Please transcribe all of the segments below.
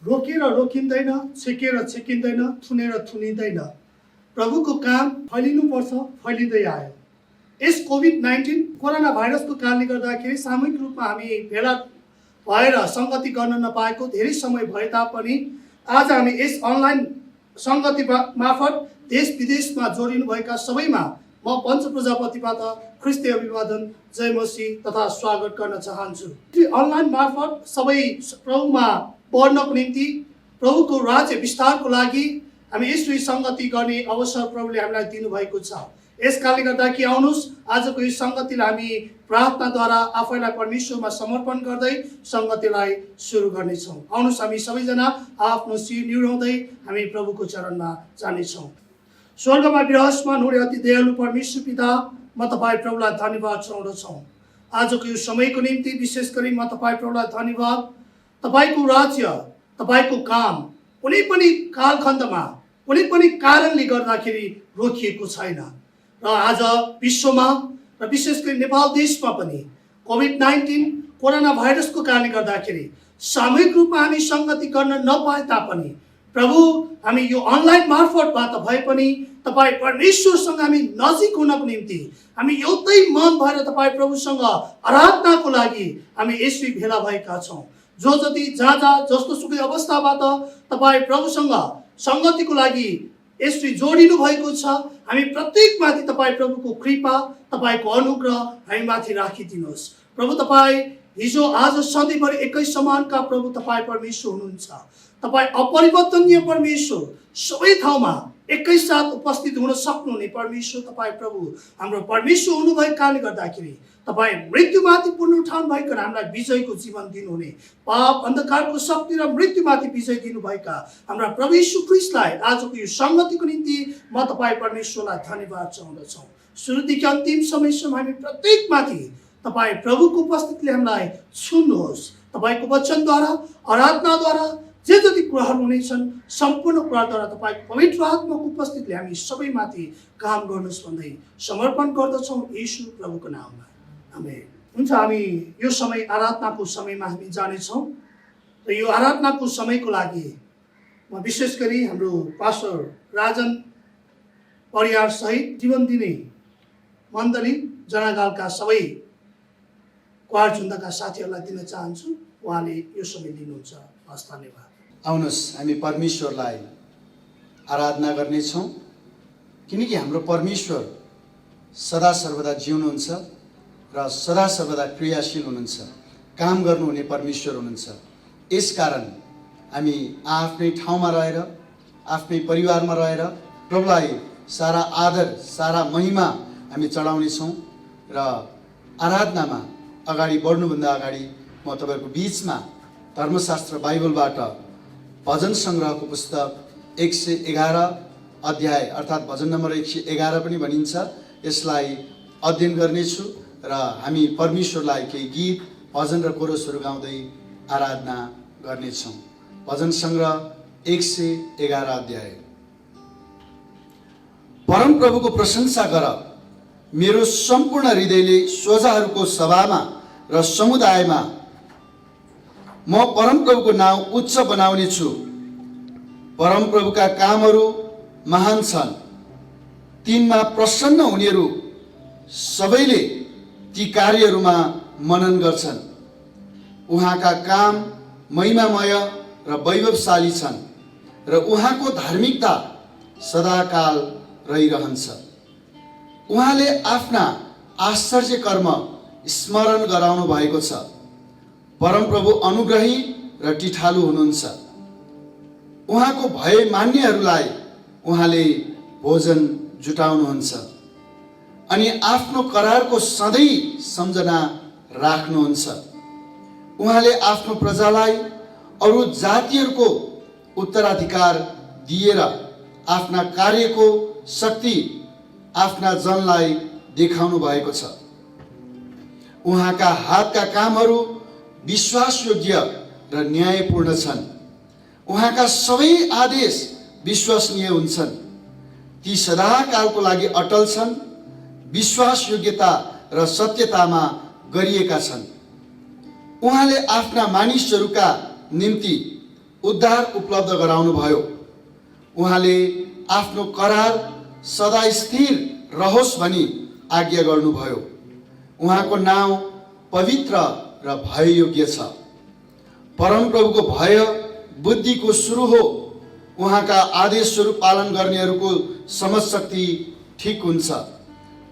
रोकेर रोकिँदैन, छेकेर छेकिँदैन, थुनेर थुनिँदैन। प्रभुको काम फैलिनुपर्छ, फैलिँदै आयो। यस कोभिड-19 कोरोना भाइरसको कारणले गर्दाखेरि सामूहिक रूपमा हामी भेला भएर सङ्गति गर्न नपाएको धेरै समय भए तापनि आज हामी यस अनलाइन सङ्गति मार्फत देश विदेशमा जोडिनुभएका सबैमा म पञ्च प्रजापतिबाट ख्रिस्तीय अभिवादन, जय मसीह तथा स्वागत गर्न चाहन्छु। अनलाइन मार्फत सबै प्रभुमा बढ्नको निम्ति, प्रभुको राज्य विस्तारको लागि हामी यसरी सङ्गति गर्ने अवसर प्रभुले हामीलाई दिनुभएको छ। यस कारणले गर्दा कि आउनुहोस् आजको यो सङ्गतिलाई हामी प्रार्थनाद्वारा आफैलाई परमेश्वरमा समर्पण गर्दै सङ्गतिलाई सुरु गर्नेछौँ। आउनुहोस् हामी सबैजना आफ्नो शिर निहुराउँदै हामी प्रभुको चरणमा जानेछौँ। स्वर्गमा विराजमान हुने अति दयालु परमेश्वर पिता, म तपाईँ प्रभुलाई धन्यवाद चढाउँदछौँ आजको यो समयको निम्ति। विशेष गरी म तपाईँ प्रभुलाई धन्यवाद, तपाईँको राज्य, तपाईँको काम कुनै पनि कालखण्डमा कुनै पनि कारणले गर्दाखेरि रोकिएको छैन। र आज विश्वमा र विशेष गरी नेपाल देशमा पनि कोभिड-19 कोरोना भाइरसको कारणले गर्दाखेरि सामूहिक रूपमा हामी सङ्गति गर्न नपाए तापनि प्रभु हामी यो अनलाइन मार्फतबाट भए पनि तपाईँ परमेश्वरसँग हामी नजिक हुनको निम्ति हामी एउटै मन भएर तपाईँ प्रभुसँग आराधनाको लागि हामी यसरी भेला भएका छौँ। जो जति जहाँ जहाँ जस्तो सुकै अवस्थाबाट तपाईँ प्रभुसँग सङ्गतिको लागि यसरी जोडिनु भएको छ, हामी प्रत्येकमाथि तपाईँ प्रभुको कृपा, तपाईँको अनुग्रह हामीमाथि राखिदिनुहोस्। प्रभु तपाईँ हिजो आज सधैँभरि एकै समानका प्रभु तपाईँ परमेश्वर हुनुहुन्छ। तपाईँ अपरिवर्तनीय परमेश्वर, सबै ठाउँमा एकैसाथ उपस्थित हुन सक्नुहुने परमेश्वर तपाईँ प्रभु हाम्रो परमेश्वर हुनुभएको कारणले गर्दाखेरि तपाईँ मृत्युमाथि पुनरुत्थान भइकन हामीलाई विजयको जीवन दिनुहुने, पाप अन्धकारको शक्ति र मृत्युमाथि विजय दिनुभएका हाम्रा प्रभु यीशु ख्रीष्टलाई आजको यो सङ्गतिको निम्ति म तपाईँ परमेश्वरलाई धन्यवाद चढाउँदछौँ। सुरुदेखि अन्तिम समयसम्म हामी प्रत्येकमाथि तपाईँ प्रभुको उपस्थितिले हामीलाई छुन्नुहोस्। तपाईँको वचनद्वारा, आराधनाद्वारा जे जति कुराहरू हुनेछन् सम्पूर्ण कुराद्वारा तपाईँको पवित्र आत्माको उपस्थितिले हामी सबैमाथि काम गर्नुहोस् भन्दै समर्पण गर्दछौँ यीशु प्रभुको नाममा, आमेन। हुन्छ, हामी यो समय आराधनाको समयमा हामी जानेछौँ र यो आराधनाको समयको लागि म विशेष गरी हाम्रो पास्टर राजन परिवार सहित जीवन दिने मण्डली जनागालका सबै क्वारचुन्दाका साथीहरूलाई दिन चाहन्छु। उहाँले यो समय लिनुहुन्छ। हस्, धन्यवाद। आउनुहोस् हामी परमेश्वरलाई आराधना गर्नेछौँ, किनकि हाम्रो परमेश्वर सदा सर्वदा जिउनुहुन्छ र सदा सर्वदा क्रियाशील हुनुहुन्छ, काम गर्नुहुने परमेश्वर हुनुहुन्छ। यसकारण हामी आफ्नै ठाउँमा रहेर, आफ्नै परिवारमा रहेर प्रभुलाई सारा आदर, सारा महिमा हामी चढाउनेछौँ। र आराधनामा अगाडि बढ्नुभन्दा अगाडि म तपाईँहरूको बिचमा धर्मशास्त्र बाइबलबाट भजन सङ्ग्रहको पुस्तक 111 अध्याय अर्थात् भजन नम्बर 111 पनि भनिन्छ, यसलाई अध्ययन गर्नेछु र हामी परमेश्वरलाई केही गीत, भजन र कोरसहरू गाउँदै आराधना गर्नेछौँ। भजन सङ्ग्रह 111 अध्याय। परमप्रभुको प्रशंसा गर, मेरो सम्पूर्ण हृदयले सोझाहरूको सभामा र समुदायमा म परमप्रभुको नाउँ उच्च बनाउने छु। परमप्रभुका कामहरू महान छन्, तिनमा प्रसन्न हुनेहरू सबैले ती कार्यहरूमा मनन गर्छन्। उहाँका काम महिमामय र वैभवशाली छन् र उहाँको धार्मिकता सदाकाल रहिरहन्छ। उहाँले आफ्ना आश्चर्य कर्म स्मरण गराउनु भएको छ। परमप्रभु अनुग्रही र टिठालु हुनुहुन्छ। उहाँको भय मान्नेहरूलाई उहाँले भोजन जुटाउनुहुन्छ अनि आफ्नो करारको सधैँ सम्झना राख्नुहुन्छ। उहाँले आफ्नो प्रजालाई अरू जातिहरूको उत्तराधिकार दिएर आफ्ना कार्यको शक्ति आफ्ना जनलाई देखाउनु भएको छ। उहाँका हातका कामहरू विश्वासयोग्य र न्यायपूर्ण छन्। उहाँका सबै आदेश विश्वसनीय हुन्छन्, ती सदाकालको लागि अटल छन्, विश्वासयोग्यता र सत्यतामा गरिएका छन्। उहाँले आफ्ना मानिसहरूका निम्ति उद्धार उपलब्ध गराउनुभयो। उहाँले आफ्नो करार सदा स्थिर रहोस् भनी आज्ञा गर्नुभयो। उहाँको नाउँ पवित्र र भययोग्य छ। परमप्रभुको भय बुद्धिको सुरु हो। उहाँका आदेशहरू पालन गर्नेहरूको समझ शक्ति ठिक हुन्छ।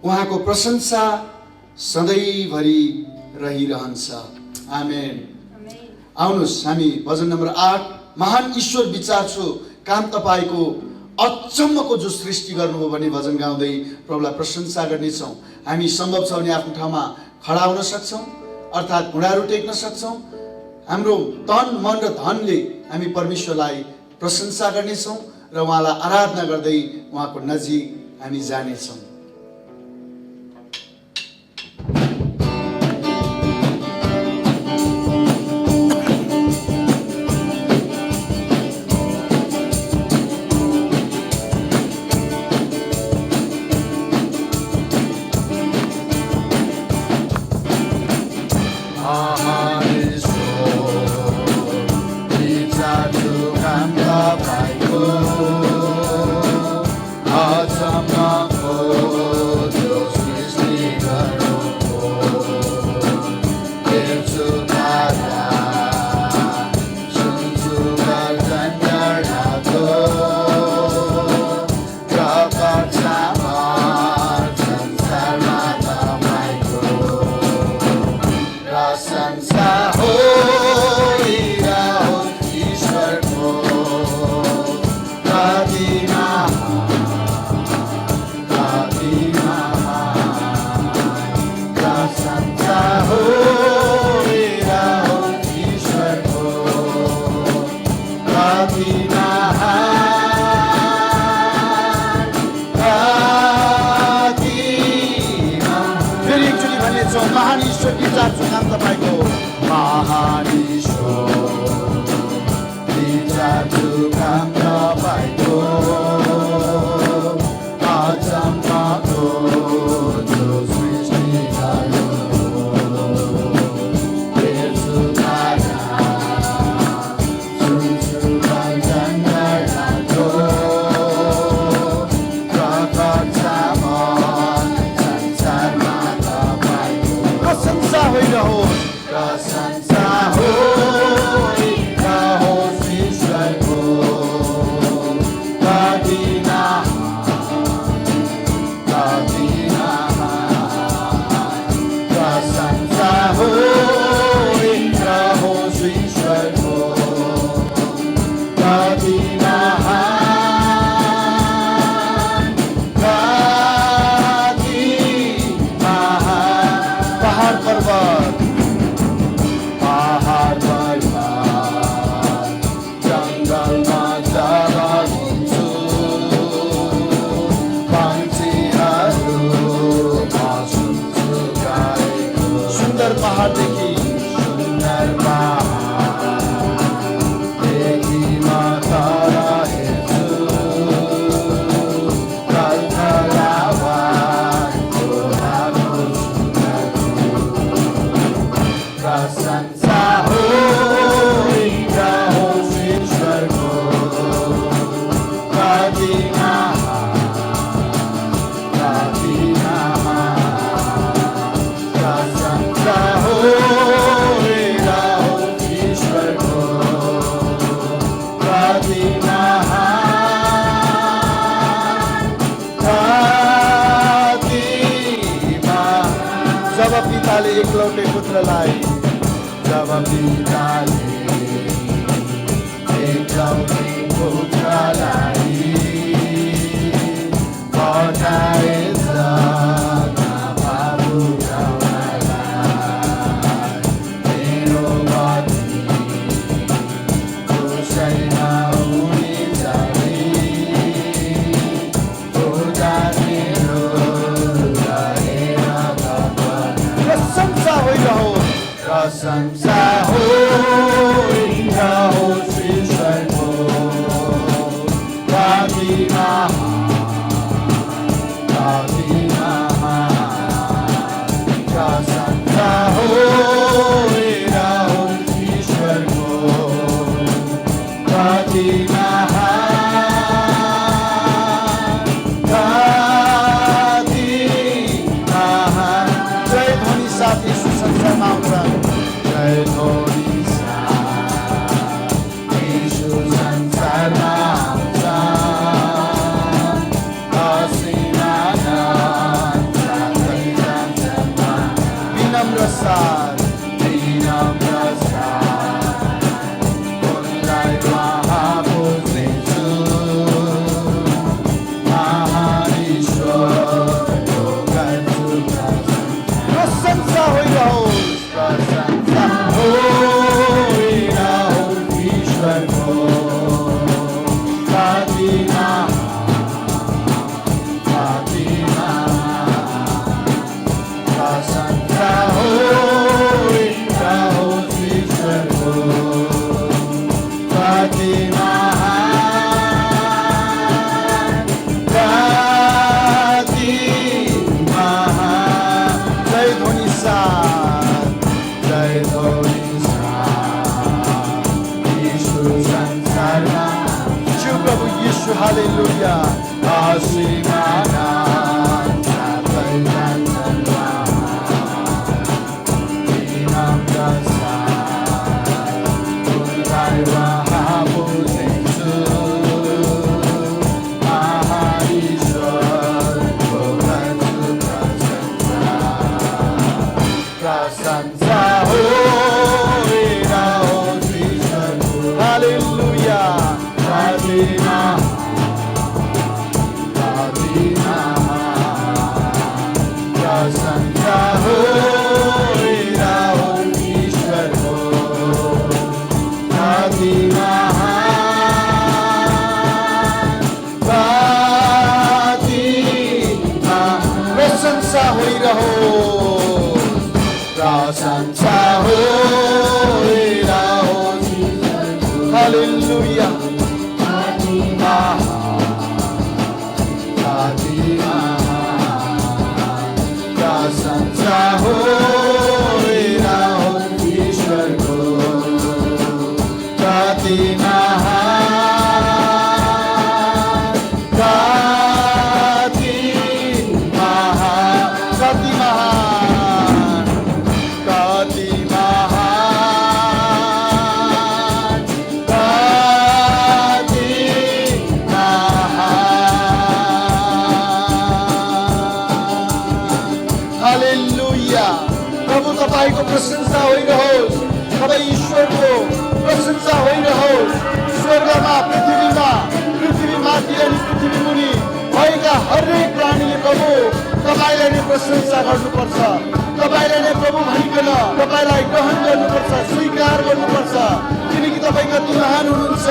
उहाँको प्रशंसा सधैँभरि रहिरहन्छ। आमेन। आउनुहोस् हामी भजन नम्बर 8 महान ईश्वर विचार छु काम तपाईँको अचम्मको जो सृष्टि गर्नुभयो भन्ने भजन गाउँदै प्रभुलाई प्रशंसा गर्नेछौँ। हामी सम्भव छ भने आफ्नो ठाउँमा खडा हुन सक्छौँ, अर्थात् घुँडाहरू टेक्न सक्छौँ। हाम्रो तन मन र धनले हामी परमेश्वरलाई प्रशंसा गर्नेछौँ र उहाँलाई आराधना गर्दै उहाँको नजिक हामी जानेछौँ। महान ईश्वर विचार छु काम तपाईको। महान ईश्वर विचार छु काम तपाईको अचम्मको जो सृष्टि गर्नुभयो। हेर्छु तारा सुन्छु भजन गर्दाको प्रकट सामन संसारमा प्रशंसा होइरहोस्। प्रशंसा होइरहोस् ईश्वरको कति महान। प्रशंसा होइरहोस् ईश्वरको कति महान, कति महान। पहाड पर्वत जङ्गलमा जब हिँड्छु पन्छीहरू म सुन्छु गाएको। सुन्दर पहाडदेखि सुन्दर पहाडदेखि म तर हेर्छु कल्कलावानको हातो प्रशंसा होइरहोस् ईश्वरको कति महान। प्रशंसा होइरहोस् ईश्वरको कति महान, कति महान। जब पिताले एकलौटे पुत्रलाई जब पिताले एकलौटे पुत्रलाई पठाएछ बाबु मेरो बत्ती कसैमा हुने जाने खुदा मेरो रहेर प्रशंसा होइरहोस्। प्रशंसा होइरहोस् ईश्वरको कति महान, कति महान। जय ध्वनि साथ यीशु संसारमा आउँछ। जय ध्वनि साथ यीशु संसारमा आउँछ। असीमा अनन्त संसारमा विनम्र साथ, विनम्र साथ उनलाई महापुज्नेछु। महान ईश्वरको गर्छु प्रशंसा होइरहोस्, प्रशंसा होइरहोस् ईश्वरको। कति महान, कति महान, प्रशंसा होइरहोस् ईश्वरको। कति महान, कति महान। जय ध्वनि साथ, जय ध्वनि साथ यीशु संसारमा। शिव प्रभु यीशु हालेलुया। असीमा अनन्त संसारमा विनम्र साथ उनलाई महापुज्नेछु। महान ईश्वरको गर्छु प्रशंसा। प्रशंसा होइरहोस् ईश्वरको। हालेलुया। कति महान, कति महान, प्रशंसा होइरहोस् ईश्वरको। कति महान, कति महान, प्रशंसा होइरहोस्, प्रशंसा होइरहोस् ईश्वरको। हालेलुया। कति महान, प्रशंसा होइरहोस् ईश्वरको। कति महान, कति महान, कति महान, कति महान, कति महान। हालेलुया। प्रभु तपाईको प्रशंसा होइरहोस्, तपाईँ ईश्वरको प्रशंसा होइरहोस्। स्वर्गमा, पृथ्वीमा, पृथ्वीमाथि अनि पृथ्वी मुनि भएका हरेक प्राणीले प्रभु तपाईलाई नै प्रशंसा गर्नुपर्छ। तपाईलाई नै प्रभु भनिकन तपाईलाई ग्रहण गर्नुपर्छ, स्वीकार गर्नुपर्छ, किनकि तपाईँ कति महान हुनुहुन्छ।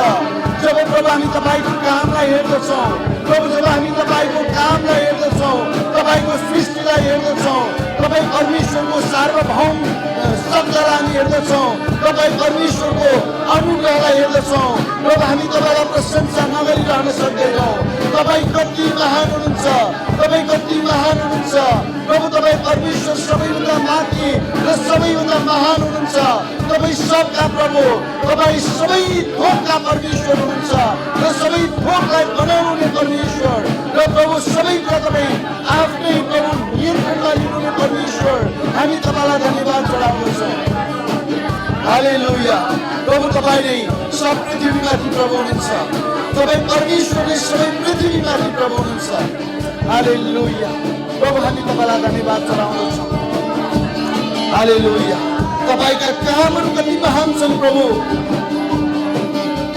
जब प्रभु हामी तपाईको कामलाई हेर्दछौँ, प्रभु जब हामी तपाईको कामलाई हेर्दछौँ, तपाईको सृष्टिलाई हेर्दछौँ, तपाईँ परमेश्वरको सार्वभौम शब्दलाई हामी हेर्दछौँ, तपाईँ परमेश्वरको अनुग्रहलाई हेर्दछौँ, प्रभु हामी तपाईँलाई प्रशंसा नगरिरहन सक्दैनौँ। तपाईँ कति महान हुनुहुन्छ, तपाईँ कति महान हुनुहुन्छ। प्रभु तपाईँ परमेश्वर सबैभन्दा माथि र सबैभन्दा महान हुनुहुन्छ। तपाईँ सबका प्रभु, तपाईँ सबै थोकका परमेश्वर हुनुहुन्छ र सबै थोकलाई बनाउने परमेश्वर र प्रभु सबैका तपाईँ आफ्नै प्रभु नियन्त्रणमा लिनुहुने परमेश्वर। हामी तपाईँलाई धन्यवाद चढाउँदछौँ। हालेलुया। प्रभु तपाईँ नै सब पृथ्वीमाथि प्रभु हुनुहुन्छ। तपाईँ परमेश्वर नै सबै पृथ्वीमाथि प्रभु हुनुहुन्छ। हालेलुया। प्रभु हामी तपाईँलाई धन्यवाद चढाउँदछौँ। हालेलुया। तपाईँका कामहरू कति महान छन् प्रभु।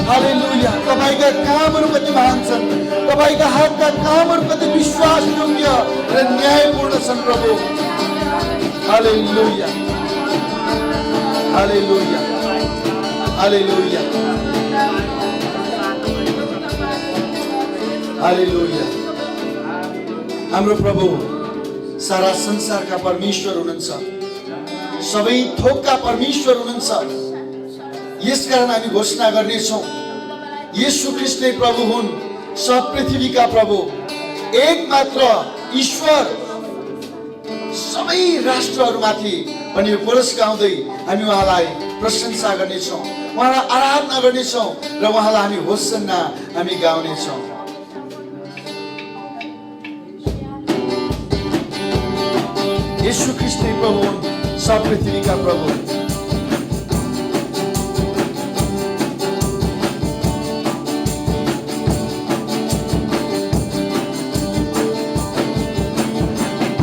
हालेलुया। तपाईँका कामहरू कति महान छन्। तपाईँका हातका कामहरू कति विश्वासयोग्य र न्यायपूर्ण छन् प्रभु। हालेलुया। हालेलुया। हालेलुया। हालेलुया। हाम्रो प्रभु सारा संसारका परमेश्वर हुनुहुन्छ, सबै थोकका परमेश्वर हुनुहुन्छ। यसकारण हामी घोषणा गर्नेछौँ, येशू ख्रीष्ट नै प्रभु हुन्, सब पृथ्वीका प्रभु, एकमात्र ईश्वर, सबै राष्ट्रहरूमाथि। अनि यो पुरस्कार गाउँदै हामी उहाँलाई प्रशंसा गर्नेछौँ, उहाँलाई आराधना गर्नेछौँ र उहाँलाई हामी होसन्ना हामी गाउनेछौँ। यीशु ख्रीष्ट प्रभु हुन्, सब पृथ्वीका प्रभु।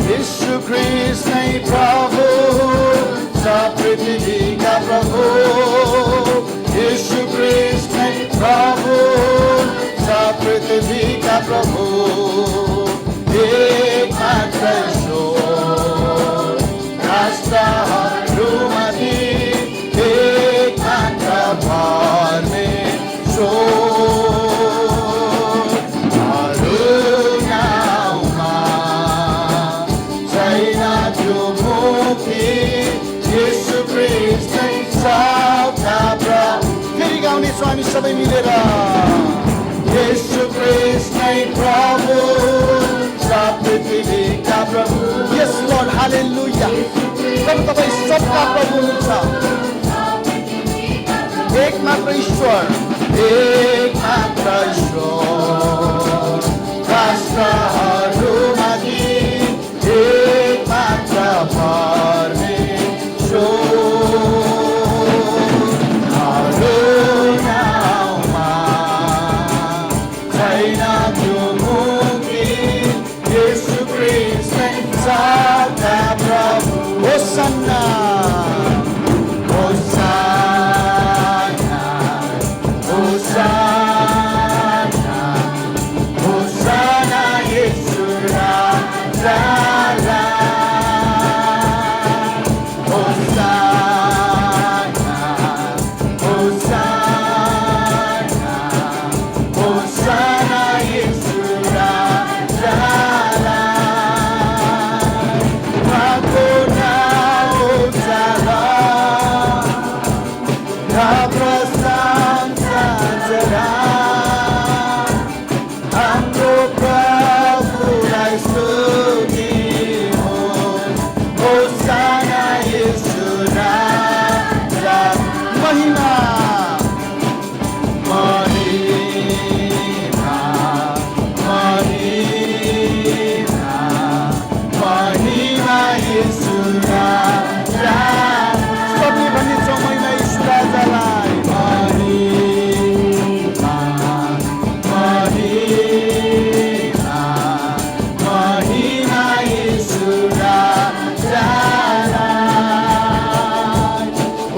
यीशु ख्रीष्ट नै प्रभु, सब पृथ्वीका प्रभु। यीशु ख्रीष्ट नै प्रभु, सब पृथ्वीका प्रभु। एक मात्र ईश्वर, राष्ट्रहरूमाथि एक मात्र परमेश्वर। अरू नाउँमा छैन त्यो मुक्ति, यीशु ख्रीष्ट नै सबका प्रभु। फेरि गाउनेछौँ हामी सबै मिलेर। यीशु ख्रीष्ट नै प्रभु, सब पृथ्वीका प्रभु। यस लर्ड, हालेलुया। प्रभु तपाईँ सबका प्रभु हुनुहुन्छ। एक मात्र ईश्वर, एक मात्र ईश्वर, राष्ट्रहरूमाथि एक मात्र परमेश्वर। अरू नाउँमा छैन त्यो मुक्ति, यीशु ख्रीष्ट नै सबका प्रभु। होसन्ना, होसन्ना, होसन्ना, होसन्ना यीशु राजालाई। होसन्ना, होसन्ना, होसन्ना यीशु राजालाई। उहाँको नाउँ उचाला, र प्रशंसा चढा। हाम्रो प्रभुलाई स्तुति होस्। होसन्ना यीशु राजा। महिमा, महिमा, महिमा, महिमा यीशु राजा। सबले भन्नेछौँ महिमा यीशु राजालाई। महिमा, महिमा, महिमा यीशु राजालाई।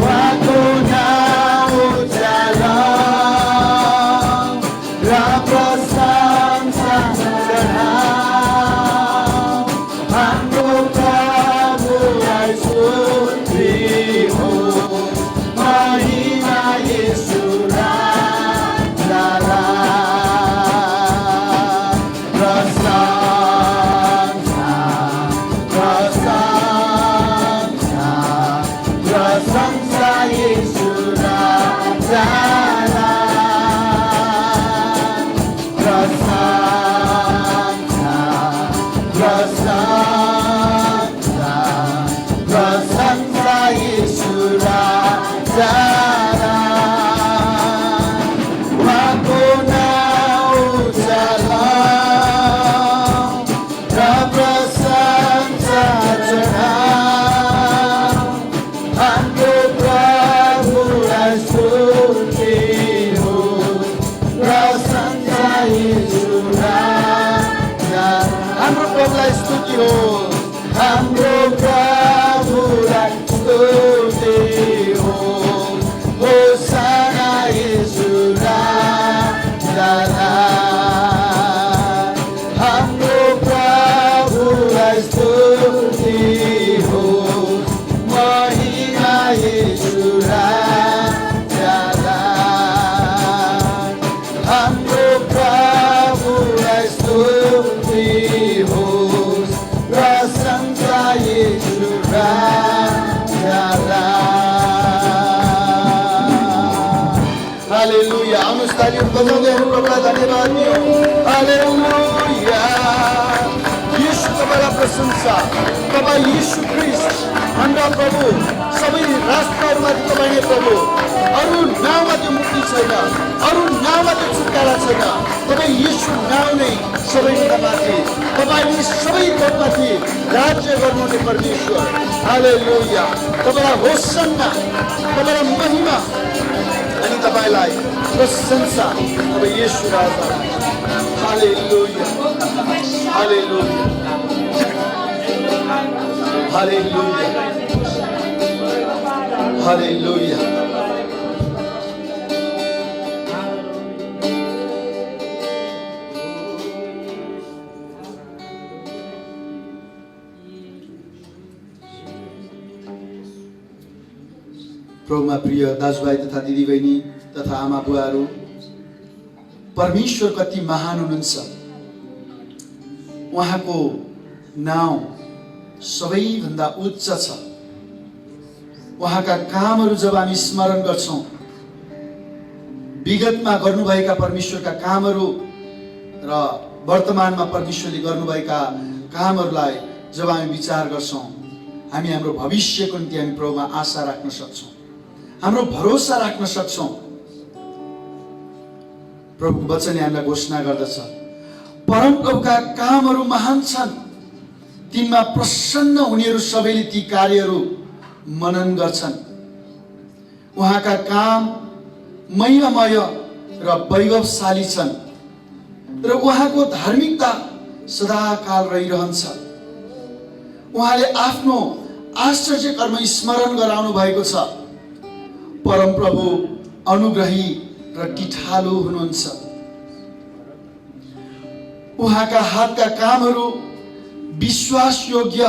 उहाँको नाउँ उचाला, र प्रशंसा चढा। हाम्रो प्रभुलाई स्तुति होस्। महिमा यीशु राजालाई। प्रशंसा, प्रशंसा, प्रशंसा यीशु राजालाई। प्रशंसा, प्रशंसा, प्रशंसा यीशु राजालाई। उहाँको नाउँ उचाला, र प्रशंसा चढा। हाम्रो प्रभुलाई स्तुति होस्। प्रशंसा यीशु राजा। हाम्रो प्रभुलाई स्तुति होस्। हाम्रो प्रभुलाई स्तुति होस्। होसन्ना यीशु राजालाई। हाम्रो प्रभुलाई स्तुति होस्। महिमा यीशु राजालाई। हाम्रो प्रभुलाई स्तुति होस्। प्रशंसा यीशु राजालाई। हालेलुया। आउनुहोस् तालीहरू बजाउँदै हामी प्रभुलाई धन्यवाद दियौँ। हालेलुया। यीशु तपाईँलाई प्रशंसा। तपाईँ यीशु ख्रीष्ट भण्ड प्रभु सबै राष्ट्रहरूमाथि तपाईँले प्रभु अरू नाउँमा त्यो मुक्ति छैन, अरू नाउँमा त्यो छुटकारा छैन। तपाईँ यीशु नाउँ नै सबैभन्दा माथि, तपाईँले सबै थोकमाथि राज्य गर्नुहुने परमेश्वर। हालेलुया, तपाईँलाई होसन्ना, तपाईँलाई महिमा अनि तपाईँलाई प्रशंसा, तपाईँ यीशु राजा। हालेलुया, हालेलुया, हालेलुया, हालेलुया। प्रभुमा प्रिय दाजुभाइ तथा दिदीबहिनी तथा आमा बुवाहरू, परमेश्वर कति महान हुनुहुन्छ। उहाँको नाउँ सबैभन्दा उच्च छ। उहाँका कामहरू जब हामी स्मरण गर्छौँ, विगतमा गर्नुभएका परमेश्वरका कामहरू र वर्तमानमा परमेश्वरले गर्नुभएका कामहरूलाई जब हामी विचार गर्छौँ, हामी हाम्रो भविष्यको निम्ति हामी प्रभुमा आशा राख्न सक्छौँ, हाम्रो भरोसा राख्न सक्छौँ। प्रभुको वचनले हामीलाई घोषणा गर्दछ, परमप्रभुका कामहरू महान छन्, तिनमा प्रसन्न हुनेहरू सबैले ती कार्यहरू मनन गर्छन्। उहाँका काम महिमामय र वैभवशाली छन् र उहाँको धार्मिकता सदाकाल रहिरहन्छ। उहाँले आफ्नो आश्चर्य कर्म स्मरण गराउनु भएको छ। परमप्रभु अनुग्रही र किठालु हुनुहुन्छ। उहाँका हातका कामहरू विश्वासयोग्य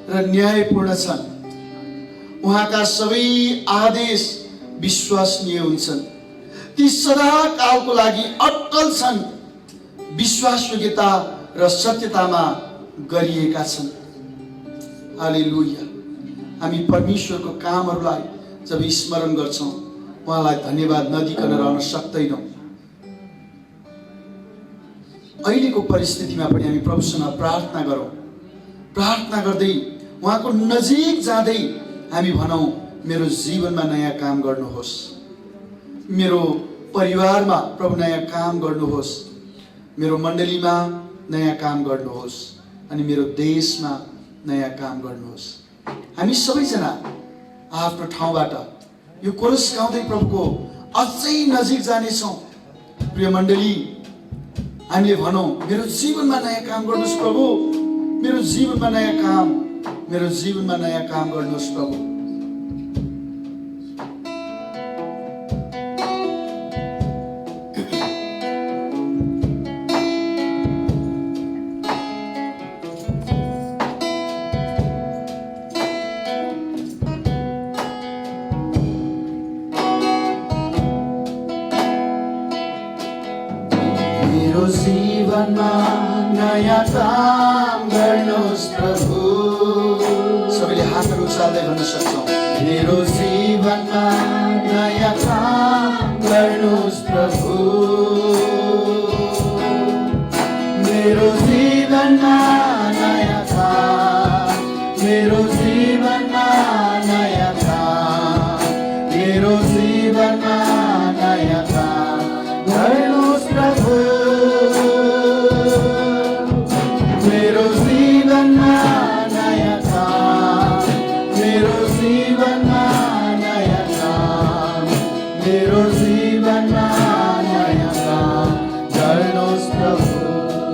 र न्यायपूर्ण छन्। उहाँका सबै आदेश विश्वसनीय हुन्छन्, ती सदाकालको लागि अटल छन्, विश्वासयोग्यता र सत्यतामा गरिएका छन्। हालेलुया, हामी परमेश्वरको कामहरूलाई जब स्मरण गर्छौँ, उहाँलाई धन्यवाद नदिकन रहन सक्दैनौँ। अहिलेको परिस्थितिमा पनि हामी प्रभुसँग प्रार्थना गरौँ। प्रार्थना गर्दै उहाँको नजिक जाँदै हामी भनौँ, मेरो जीवनमा नयाँ काम गर्नुहोस्, मेरो परिवारमा प्रभु नयाँ काम गर्नुहोस्, मेरो मण्डलीमा नयाँ काम गर्नुहोस्, अनि मेरो देशमा नयाँ काम गर्नुहोस्। हामी सबैजना आफ्नो ठाउँबाट यो कोरस गाउँदै प्रभुको अझै नजिक जानेछौँ। प्रिय मण्डली, हामीले भनौँ, मेरो जीवनमा नयाँ काम गर्नुहोस् प्रभु, मेरो जीवनमा नयाँ काम, मेरो जीवनमा नयाँ काम गर्नुहोस् प्रभु। मेरो जीवनमा नयाँ काम गर्नुहोस् प्रभु। सबैले हातहरू उचाल्दै भन्न सक्छौँ, मेरो जीवनमा नयाँ काम गर्नुहोस् प्रभु। मेरो जीवनमा नयाँ काम, मेरो जीवनमा नयाँ काम, मेरो जीवनमा नयाँ काम गर्नुहोस् प्रभु। मेरो जीवनमा नयाँ काम, मेरो जीवनमा नयाँ काम, मेरो जीवनमा नयाँ काम गर्नुहोस् प्रभु।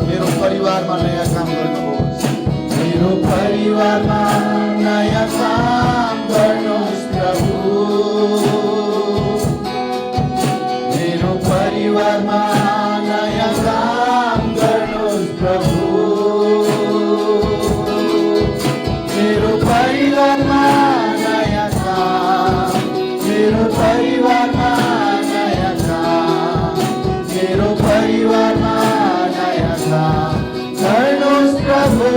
मेरो परिवारमा नयाँ काम गर्नुहोस्, मेरो परिवारमा नयाँ काम गर्नुहोस् प्रभु। मेरो परिवारमा नयाँ काम गर्नुहोस् प्रभु। मेरो परिवारमा नयाँ काम, मेरो परिवारमा नयाँ काम, मेरो परिवारमा नयाँ काम गर्नुहोस् प्रभु।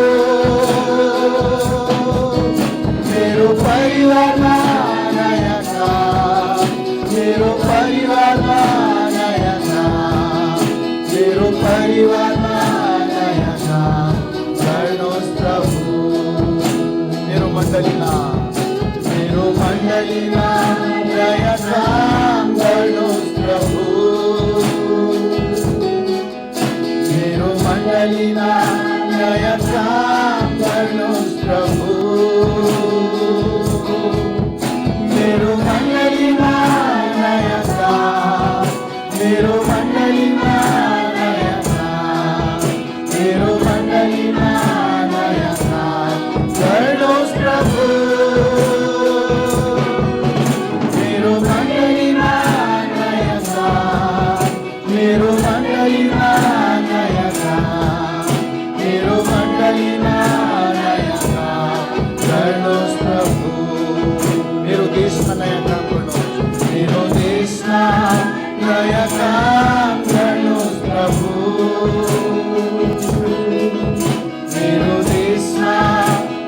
मेरो परिवारमा नयाँ काम, मेरो परिवारमा नयाँ काम, मेरो परिवारमा नयाँ काम गर्नुहोस् प्रभु। मेरो मण्डलीमा मेरो मण्डलीमा नयाँ काम, मेरो मण्डलीमा नयाँ काम गर्नुहोस् प्रभु। मेरो मण्डलीमा नयाँ काम, मेरो मण्डलीमा नयाँ काम, मेरो मण्डलीमा नयाँ काम गर्नुहोस् प्रभु। मेरो देशमा नयाँ काम गर्नुहोस्, मेरो देशमा नयाँ काम गर्नुहोस् प्रभु। मेरो देशमा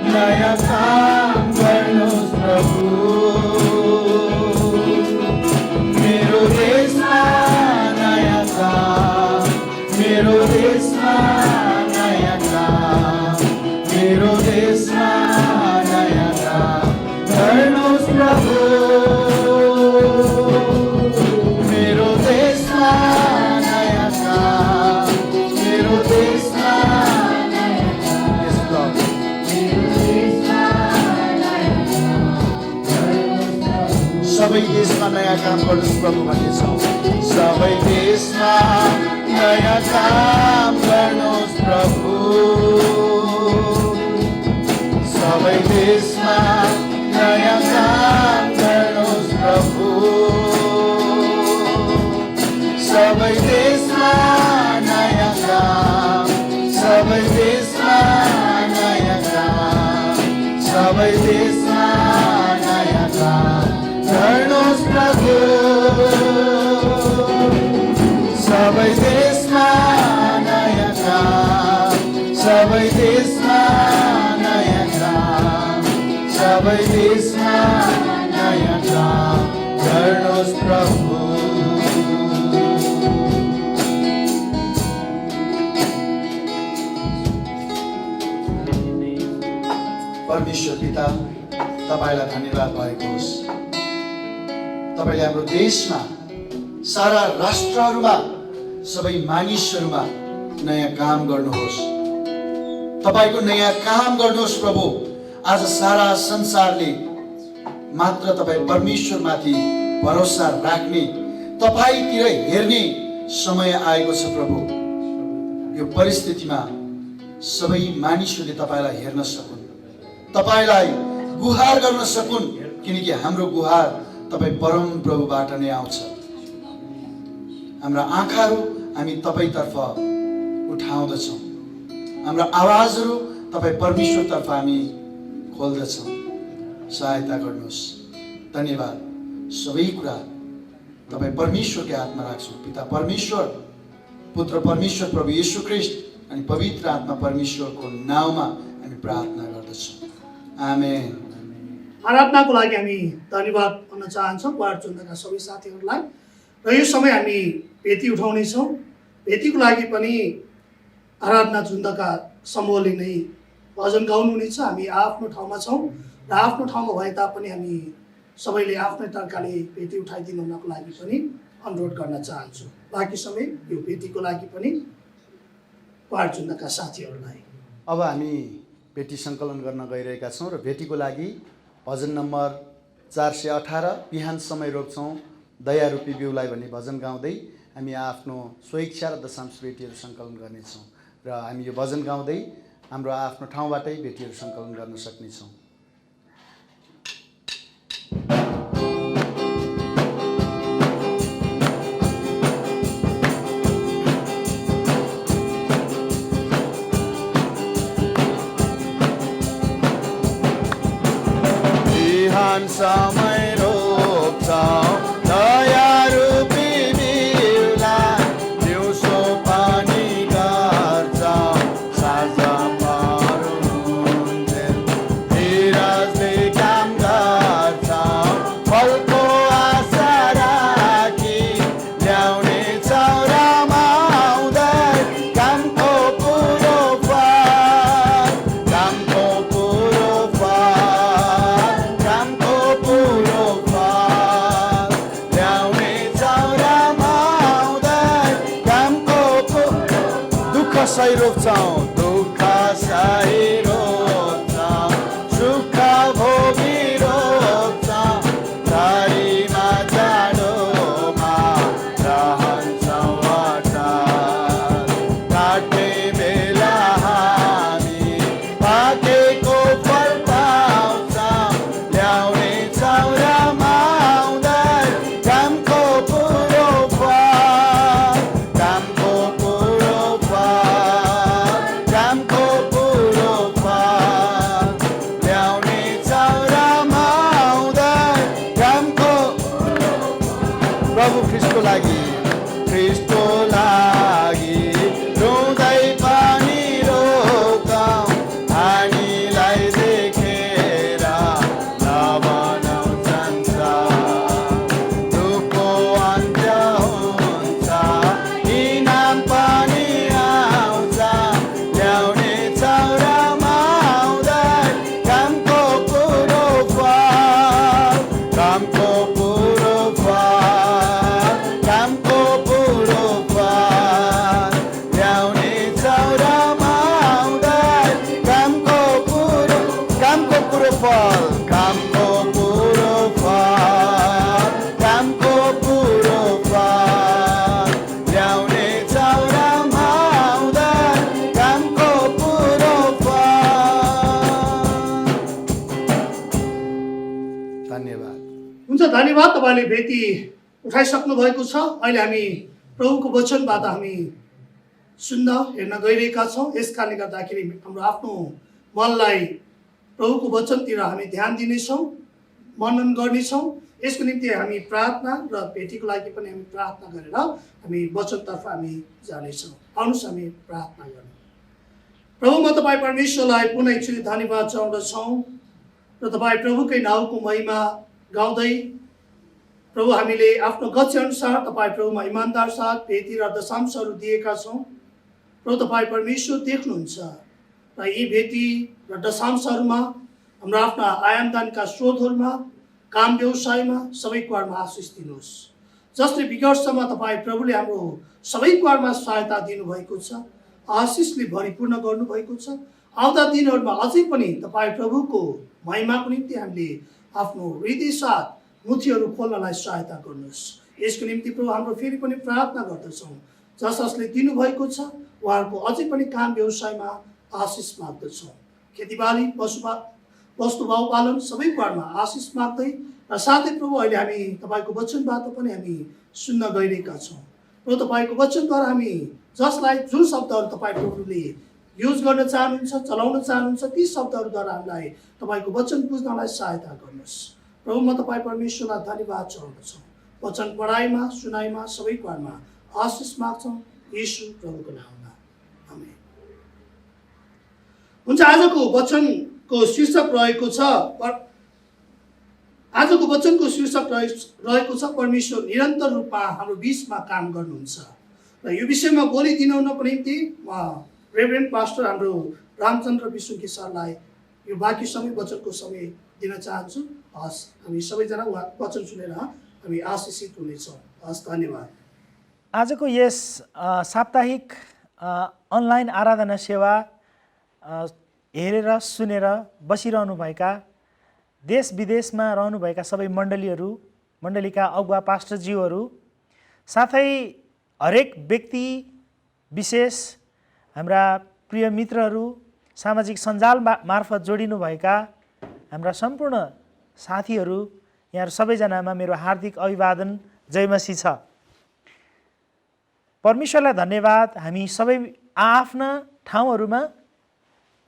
नयाँ काम गर्नुहोस् प्रभु। मेरो देशमा नयाँ काम, मेरो देशमा नयाँ काम, मेरो देशमा नयाँ काम गर्नुहोस् प्रभु। मेरो देशमा नयाँ काम, मेरो देशमा नयाँ काम, yes Lord, मेरो देशमा नयाँ काम गर्नुहोस् प्रभु। सबै देशमा नयाँ काम गर्नुहोस् प्रभु भन्नेछौँ। सबै देशमा नयाँ काम गर्नुहोस् प्रभु। सबै देशमा नयाँ काम गर्नुहोस् प्रभु। सबै देशमा नयाँ काम, सबै देशमा नयाँ काम, सबै देशमा नयाँ काम गर्नुहोस् प्रभु। सबै देशमा नयाँ काम, सबै देशमा नयाँ काम, सबै देशमा नयाँ काम गर्नुहोस् प्रभु। परमेश्वर पिता, तपाईलाई धन्यवाद भएको होस्। तपाईले हाम्रो देशमा, सारा राष्ट्रहरूमा, सबै मानिसहरूमा नयाँ काम गर्नुहोस्। तपाईको नयाँ काम गर्नुहोस् प्रभु। आज सारा संसारले मात्र तपाईँ परमेश्वरमाथि भरोसा राख्ने, तपाईतिर हेर्ने समय आएको छ प्रभु। यो परिस्थितिमा सबै मानिसहरूले तपाईलाई हेर्न सकुन्, तपाईलाई गुहार गर्न सकुन्, किनकि हाम्रो गुहार तपाईँ परम प्रभुबाट नै आउँछ। हाम्रा आँखाहरू हामी तपाईतर्फ उठाउँदछौँ, हाम्रा आवाजहरू तपाईँ परमेश्वरतर्फ हामी खोल्दछौँ। सहायता गर्नुहोस्। धन्यवाद। सबै कुरा तपाईँ परमेश्वरकै हातमा राख्छौँ। पिता परमेश्वर, पुत्र परमेश्वर प्रभु येशू ख्रीष्ट अनि पवित्र आत्मा परमेश्वरको नाउँमा हामी प्रार्थना गर्दछौँ। आमेन। आराधनाको लागि हामी धन्यवाद भन्न चाहन्छौँ वार्डचन्दका सबै साथीहरूलाई। र यो समय हामी भेटी उठाउनेछौँ। भेटीको लागि पनि आराधना झुन्डका समूहले नै भजन गाउनुहुनेछ। हामी आफ्नो ठाउँमा छौँ र आफ्नो ठाउँमा भए तापनि हामी सबैले आफ्नै तरिकाले भेटी उठाइदिनु हुनको लागि पनि अनुरोध गर्न चाहन्छु। बाँकी समय यो भेटीको लागि पनि वार्डचन्दका साथीहरूलाई। अब हामी भेटी सङ्कलन गर्न गइरहेका छौँ र भेटीको लागि भजन नम्बर 418 बिहान समय रोक्छौँ दयारूपी बिउलाई भन्ने भजन गाउँदै हामी आफ्नो स्वेच्छा र दशांश भेटीहरू सङ्कलन गर्नेछौँ। र हामी यो भजन गाउँदै हाम्रो आफ्नो ठाउँबाटै भेटीहरू सङ्कलन गर्न सक्नेछौँ। बिहान समय रोप्छौँ दयारूपी बिउलाई, दिउँसो पानी गर्छौँ साँझ परुन्जेल, धीरजले काम गर्छौँ फलको आशा राखी, ल्याउने चौरामा आउँदै कामको पुरो फल, कामको पुरो फल, कामको पुरो फल, ल्याउने चौरामा आउँदै कामको दुःख सही रोप्छौँ, दुःख सही रोप्छौँ, सुख भोगी रोप्छौँ, झरीमा जाडोमा रहन्छ ख्रिस्टको लागि रुँदै पनि रोकाऊ हामीलाई देखेर नबनाऊ संसार दुःखको अन्त्य हुन्छ इनाम पनि आउँछ ल्याउने चौरामा आउँदै कामको पुरो फल कामको पुरो फल कामको पुरो फल ल्याउने चौरामा आउँदै कामको पुरो फल कामको पुरो फल कामको पुरो फल ल्याउने चौरामा आउँदै कामको पुरो फल। धन्यवाद। हुन्छ, धन्यवाद। तपाईँले भेटी उठाइसक्नु भएको छ। अहिले हामी प्रभुको वचनबाट हामी सुन्न हेर्न गइरहेका छौँ। यस कारणले गर्दाखेरि हाम्रो आफ्नो मनलाई प्रभुको वचनतिर हामी ध्यान दिनेछौँ, मनन गर्नेछौँ। यसको निम्ति हामी प्रार्थना र भेटीको लागि पनि हामी प्रार्थना गरेर हामी वचनतर्फ हामी जानेछौँ। आउनुहोस् हामी प्रार्थना गरौँ। प्रभु, म तपाईँ परमेश्वरलाई पुनः एकचोटि धन्यवाद चढाउँदछौँ र तपाईँ प्रभुकै नाउँको महिमा गाउँदै प्रभु हामीले आफ्नो गति अनुसार तपाईँ प्रभुमा इमान्दार साथ भेटी र दशांशहरू दिएका छौँ। प्रभु तपाईँ परमेश्वर देख्नुहुन्छ र यी भेटी र दशांशहरूमा हाम्रो आफ्ना आयामदानका स्रोतहरूमा, काम व्यवसायमा, सबै कुरामा आशिष दिनुहोस्। जसले विगतसम्म तपाईँ प्रभुले हाम्रो सबै कुरामा सहायता दिनुभएको छ, आशिषले भरिपूर्ण गर्नुभएको छ। आउँदा दिनहरूमा अझै पनि तपाईँ प्रभुको महिमाको निम्ति हामीले आफ्नो हृदय साथ मुठीहरू खोल्नलाई सहायता गर्नुहोस्। यसको निम्ति प्रभु हाम्रो फेरि पनि प्रार्थना गर्दछौँ। जसले दिनुभएको छ उहाँहरूको अझै पनि काम व्यवसायमा आशिष माग्दछौँ। खेतीबाली, वस्तुभाव पालन सबै कुरामा आशिष माग्दै र साथै प्रभु अहिले हामी तपाईँको वचनबाट पनि हामी सुन्न गइरहेका छौँ। प्रभु तपाईँको वचनद्वारा हामी जसलाई जुन शब्दहरू तपाईँ प्रभुले युज गर्न चाहनुहुन्छ, चलाउन चाहनुहुन्छ, ती शब्दहरूद्वारा हामीलाई तपाईँको वचन बुझ्नलाई सहायता गर्नुहोस्। प्रभु, म तपाईँ परमेश्वरलाई धन्यवाद चढाउँदछु। वचन पढाइमा, सुनाइमा सबै कुरामा आशिष माग्छौँ येशू प्रभुको नाममा, आमेन। हुन्छ, आजको वचनको शीर्षक रहेको छ परमेश्वर निरन्तर रूपमा हाम्रो बीचमा काम गर्नुहुन्छ। र यो विषयमा बोलिदिनुको निम्ति म रेभरेन्ड पास्टर हाम्रो रामचन्द्र विसुकी सरलाई यो बाँकी समय वचनको समय दिन चाहन्छु। हस्, हामी सबैजना वचन सुनेर हामी आशिषित हुनेछौँ। हस्, धन्यवाद। आजको यस साप्ताहिक अनलाइन आराधना सेवा हेरेर सुनेर बसिरहनुभएका देश विदेशमा रहनुभएका सबै मण्डलीका अगुवा पास्टरज्यूहरू, साथै हरेक व्यक्ति विशेष, हाम्रा प्रिय मित्रहरू, सामाजिक सञ्जाल मार्फत जोडिनुभएका हाम्रा सम्पूर्ण साथीहरू, यहाँहरू सबैजनामा मेरो हार्दिक अभिवादन, जयमसी छ। परमेश्वरलाई धन्यवाद। हामी सबै आफ्ना ठाउँहरूमा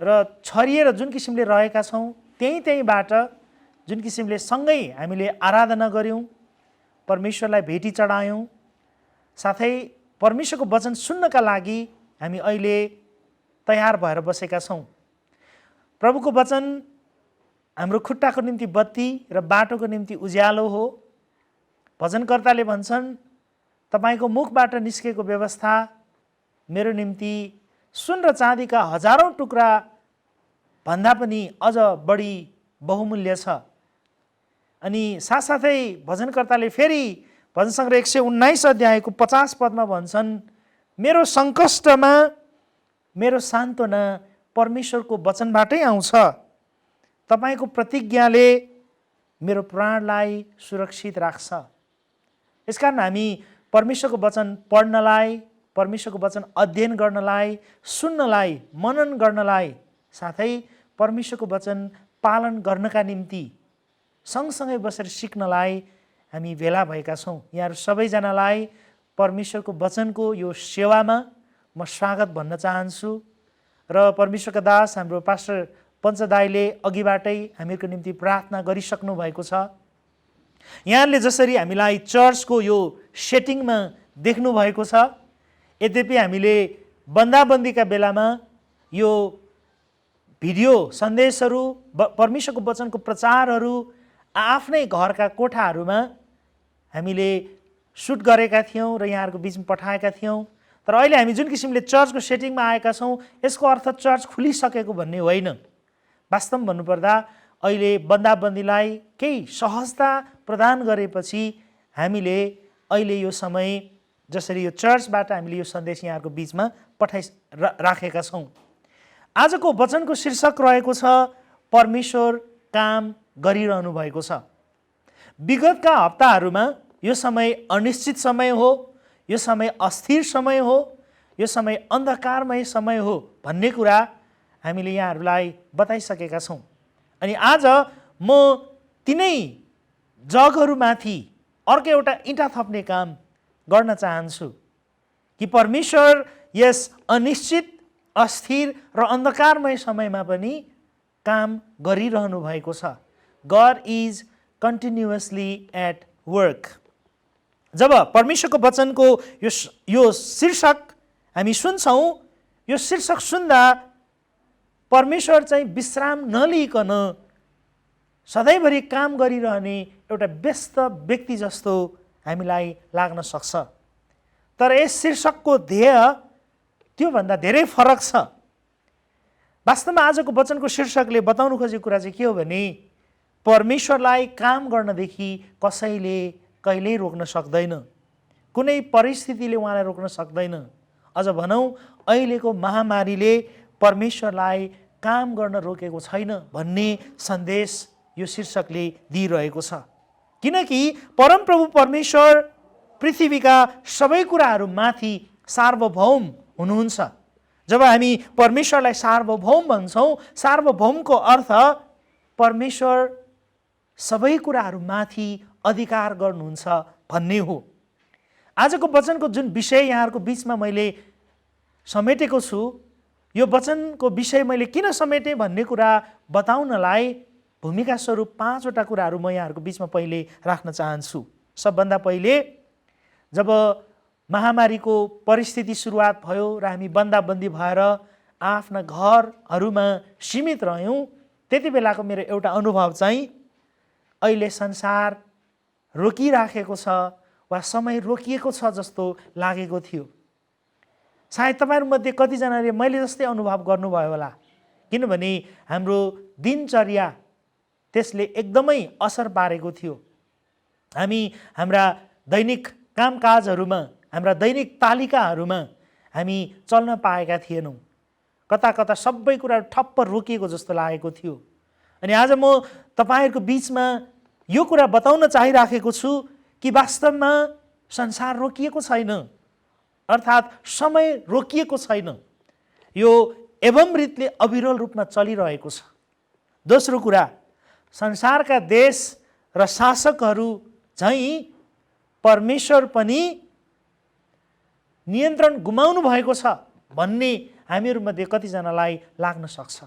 र छरिएर जुन किसिमले रहेका छौँ त्यहीँबाट जुन किसिमले सँगै हामीले आराधना गऱ्यौँ, परमेश्वरलाई भेटी चढायौँ, साथै परमेश्वरको वचन सुन्नका लागि हामी अहिले तयार भएर बसेका छौँ। प्रभुको वचन हाम्रो खुट्टाको निम्ति बत्ती र बाटोको निम्ति उज्यालो हो। भजनकर्ताले भन्छन्, तपाईँको मुखबाट निस्केको व्यवस्था मेरो निम्ति सुन र चाँदीका हजारौँ टुक्रा भन्दा पनि अझ बढी बहुमूल्य छ। अनि साथसाथै भजनकर्ताले फेरि भजन सङ्ग्रह 119 अध्यायको 50 पदमा भन्छन्, मेरो सङ्कष्टमा मेरो सान्त्वना परमेश्वरको वचनबाटै आउँछ। तपाईँको प्रतिज्ञाले मेरो प्राणलाई सुरक्षित राख्छ। यसकारण हामी परमेश्वरको वचन पढ्नलाई, परमेश्वरको वचन अध्ययन गर्नलाई, सुन्नलाई, मनन गर्नलाई, साथै परमेश्वरको वचन पालन गर्नका निम्ति सँगसँगै बसेर सिक्नलाई हामी भेला भएका छौँ। यहाँहरू सबैजनालाई परमेश्वरको वचनको यो सेवामा म स्वागत भन्न चाहन्छु। र परमेश्वरका दास हाम्रो पास्टर पञ्चदाईले अघिबाटै हामीहरूको निम्ति प्रार्थना गरिसक्नु भएको छ। यहाँले जसरी हामीलाई चर्चको यो सेटिङमा देख्नुभएको छ, यद्यपि हामीले बन्दाबन्दीका बेलामा यो भिडियो सन्देशहरू, परमेश्वरको वचनको प्रचारहरू आफ्नै घरका कोठाहरूमा हामीले सुट गरेका थियौँ र यहाँहरूको बिचमा पठाएका थियौँ। तर अहिले हामी जुन किसिमले चर्चको सेटिङमा आएका छौँ, यसको अर्थ चर्च खुलिसकेको भन्ने होइन। वास्तवमा भन्नुपर्दा अहिले बन्दाबन्दीलाई केही सहजता प्रदान गरेपछि हामीले अहिले यो समय जसरी यो चर्चबाट हामीले यो सन्देश यहाँहरूको बिचमा राखेका छौँ। आजको वचनको शीर्षक रहेको छ परमेश्वर काम गरिरहनु भएको छ। विगतका हप्ताहरूमा यो समय अनिश्चित समय हो, यो समय अस्थिर समय हो, यो समय अन्धकारमय समय हो भन्ने कुरा हामीले यहाँहरूलाई बताइसकेका छौँ। अनि आज म तिनै जगहरूमाथि अर्को एउटा इँटा थप्ने काम गर्न चाहन्छु कि परमेश्वर यस अनिश्चित, अस्थिर र अन्धकारमय समयमा पनि काम गरिरहनु भएको छ। God is continuously at work। जब परमेश्वरको वचनको यो शीर्षक हामी सुन्छौँ, यो शीर्षक सुन्दा परमेश्वर चाहिँ विश्राम नलिकन सधैँभरि काम गरिरहने एउटा व्यस्त व्यक्ति जस्तो हामीलाई लाग्न सक्छ। तर यस शीर्षकको ध्येय त्योभन्दा धेरै फरक छ। वास्तवमा आजको वचनको शीर्षकले बताउनु खोजेको कुरा चाहिँ के हो भने परमेश्वरलाई काम गर्नदेखि कसैले कहिल्यै रोक्न सक्दैन, कुनै परिस्थितिले उहाँलाई रोक्न सक्दैन। अझ भनौँ अहिलेको महामारीले परमेश्वरलाई काम गर्न रोकेको छैन भन्ने सन्देश यो शीर्षकले दिइरहेको छ। किनकि परमप्रभु परमेश्वर पृथ्वीका सबै कुराहरूमाथि सार्वभौम हुनुहुन्छ। जब हामी परमेश्वरलाई सार्वभौम भन्छौँ, सार्वभौमको अर्थ परमेश्वर सबै कुराहरूमाथि अधिकार गर्नुहुन्छ भन्ने हो। आजको वचनको जुन विषय यहाँहरूको बिचमा मैले समेटेको छु, यो वचनको विषय मैले किन समेटेँ भन्ने कुरा बताउनलाई भूमिका स्वरूप 5वटा कुराहरू म यहाँहरूको बिचमा पहिले राख्न चाहन्छु। सबभन्दा पहिले जब महामारीको परिस्थिति सुरुवात भयो र हामी बन्दाबन्दी भएर आफ्ना घरहरूमा सीमित रह्यौँ, त्यति बेलाको मेरो एउटा अनुभव चाहिँ अहिले संसार रोकिराखेको छ वा समय रोकिएको छ जस्तो लागेको थियो। सायद तपाईँहरूमध्ये कतिजनाले मैले जस्तै अनुभव गर्नुभयो होला, किनभने हाम्रो दिनचर्या त्यसले एकदमै असर पारेको थियो। हामी हाम्रा दैनिक कामकाजहरूमा, हाम्रा दैनिक तालिकाहरूमा हामी चल्न पाएका थिएनौँ। कता कता सबै कुराहरू ठप्प रोकिएको जस्तो लागेको थियो। अनि आज म तपाईँहरूको बिचमा यो कुरा बताउन चाहिराखेको छु कि वास्तवमा संसार रोकिएको छैन, अर्थात् समय रोकिएको छैन। यो एवं रीतिले अविरल रूपमा चलिरहेको छ। दोस्रो कुरा, संसारका देश र शासकहरू झैँ परमेश्वर पनि नियन्त्रण गुमाउनु भएको छ भन्ने हामीहरूमध्ये कतिजनालाई लाग्न सक्छ।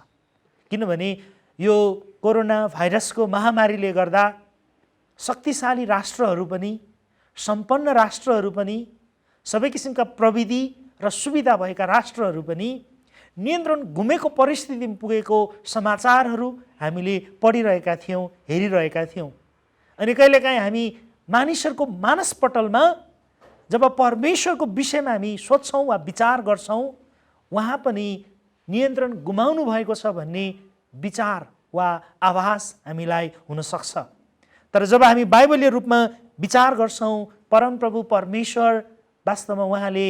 किनभने यो कोरोना भाइरसको महामारीले गर्दा शक्तिशाली राष्ट्रहरू पनि, सम्पन्न राष्ट्रहरू पनि, सबै किसिमका प्रविधि र सुविधा भएका राष्ट्रहरू पनि नियन्त्रण गुमेको परिस्थितिमा पुगेको समाचारहरू हामीले पढिरहेका थियौँ, हेरिरहेका थियौँ। अनि कहिलेकाहीँ हामी मानिसहरूको मानसपटलमा जब परमेश्वरको विषयमा हामी सोध्छौँ वा विचार गर्छौँ, उहाँ पनि नियन्त्रण गुमाउनु भएको छ भन्ने विचार वा आभास हामीलाई हुनसक्छ। तर जब हामी बाइबलीय रूपमा विचार गर्छौँ, परमप्रभु परमेश्वर वास्तवमा उहाँले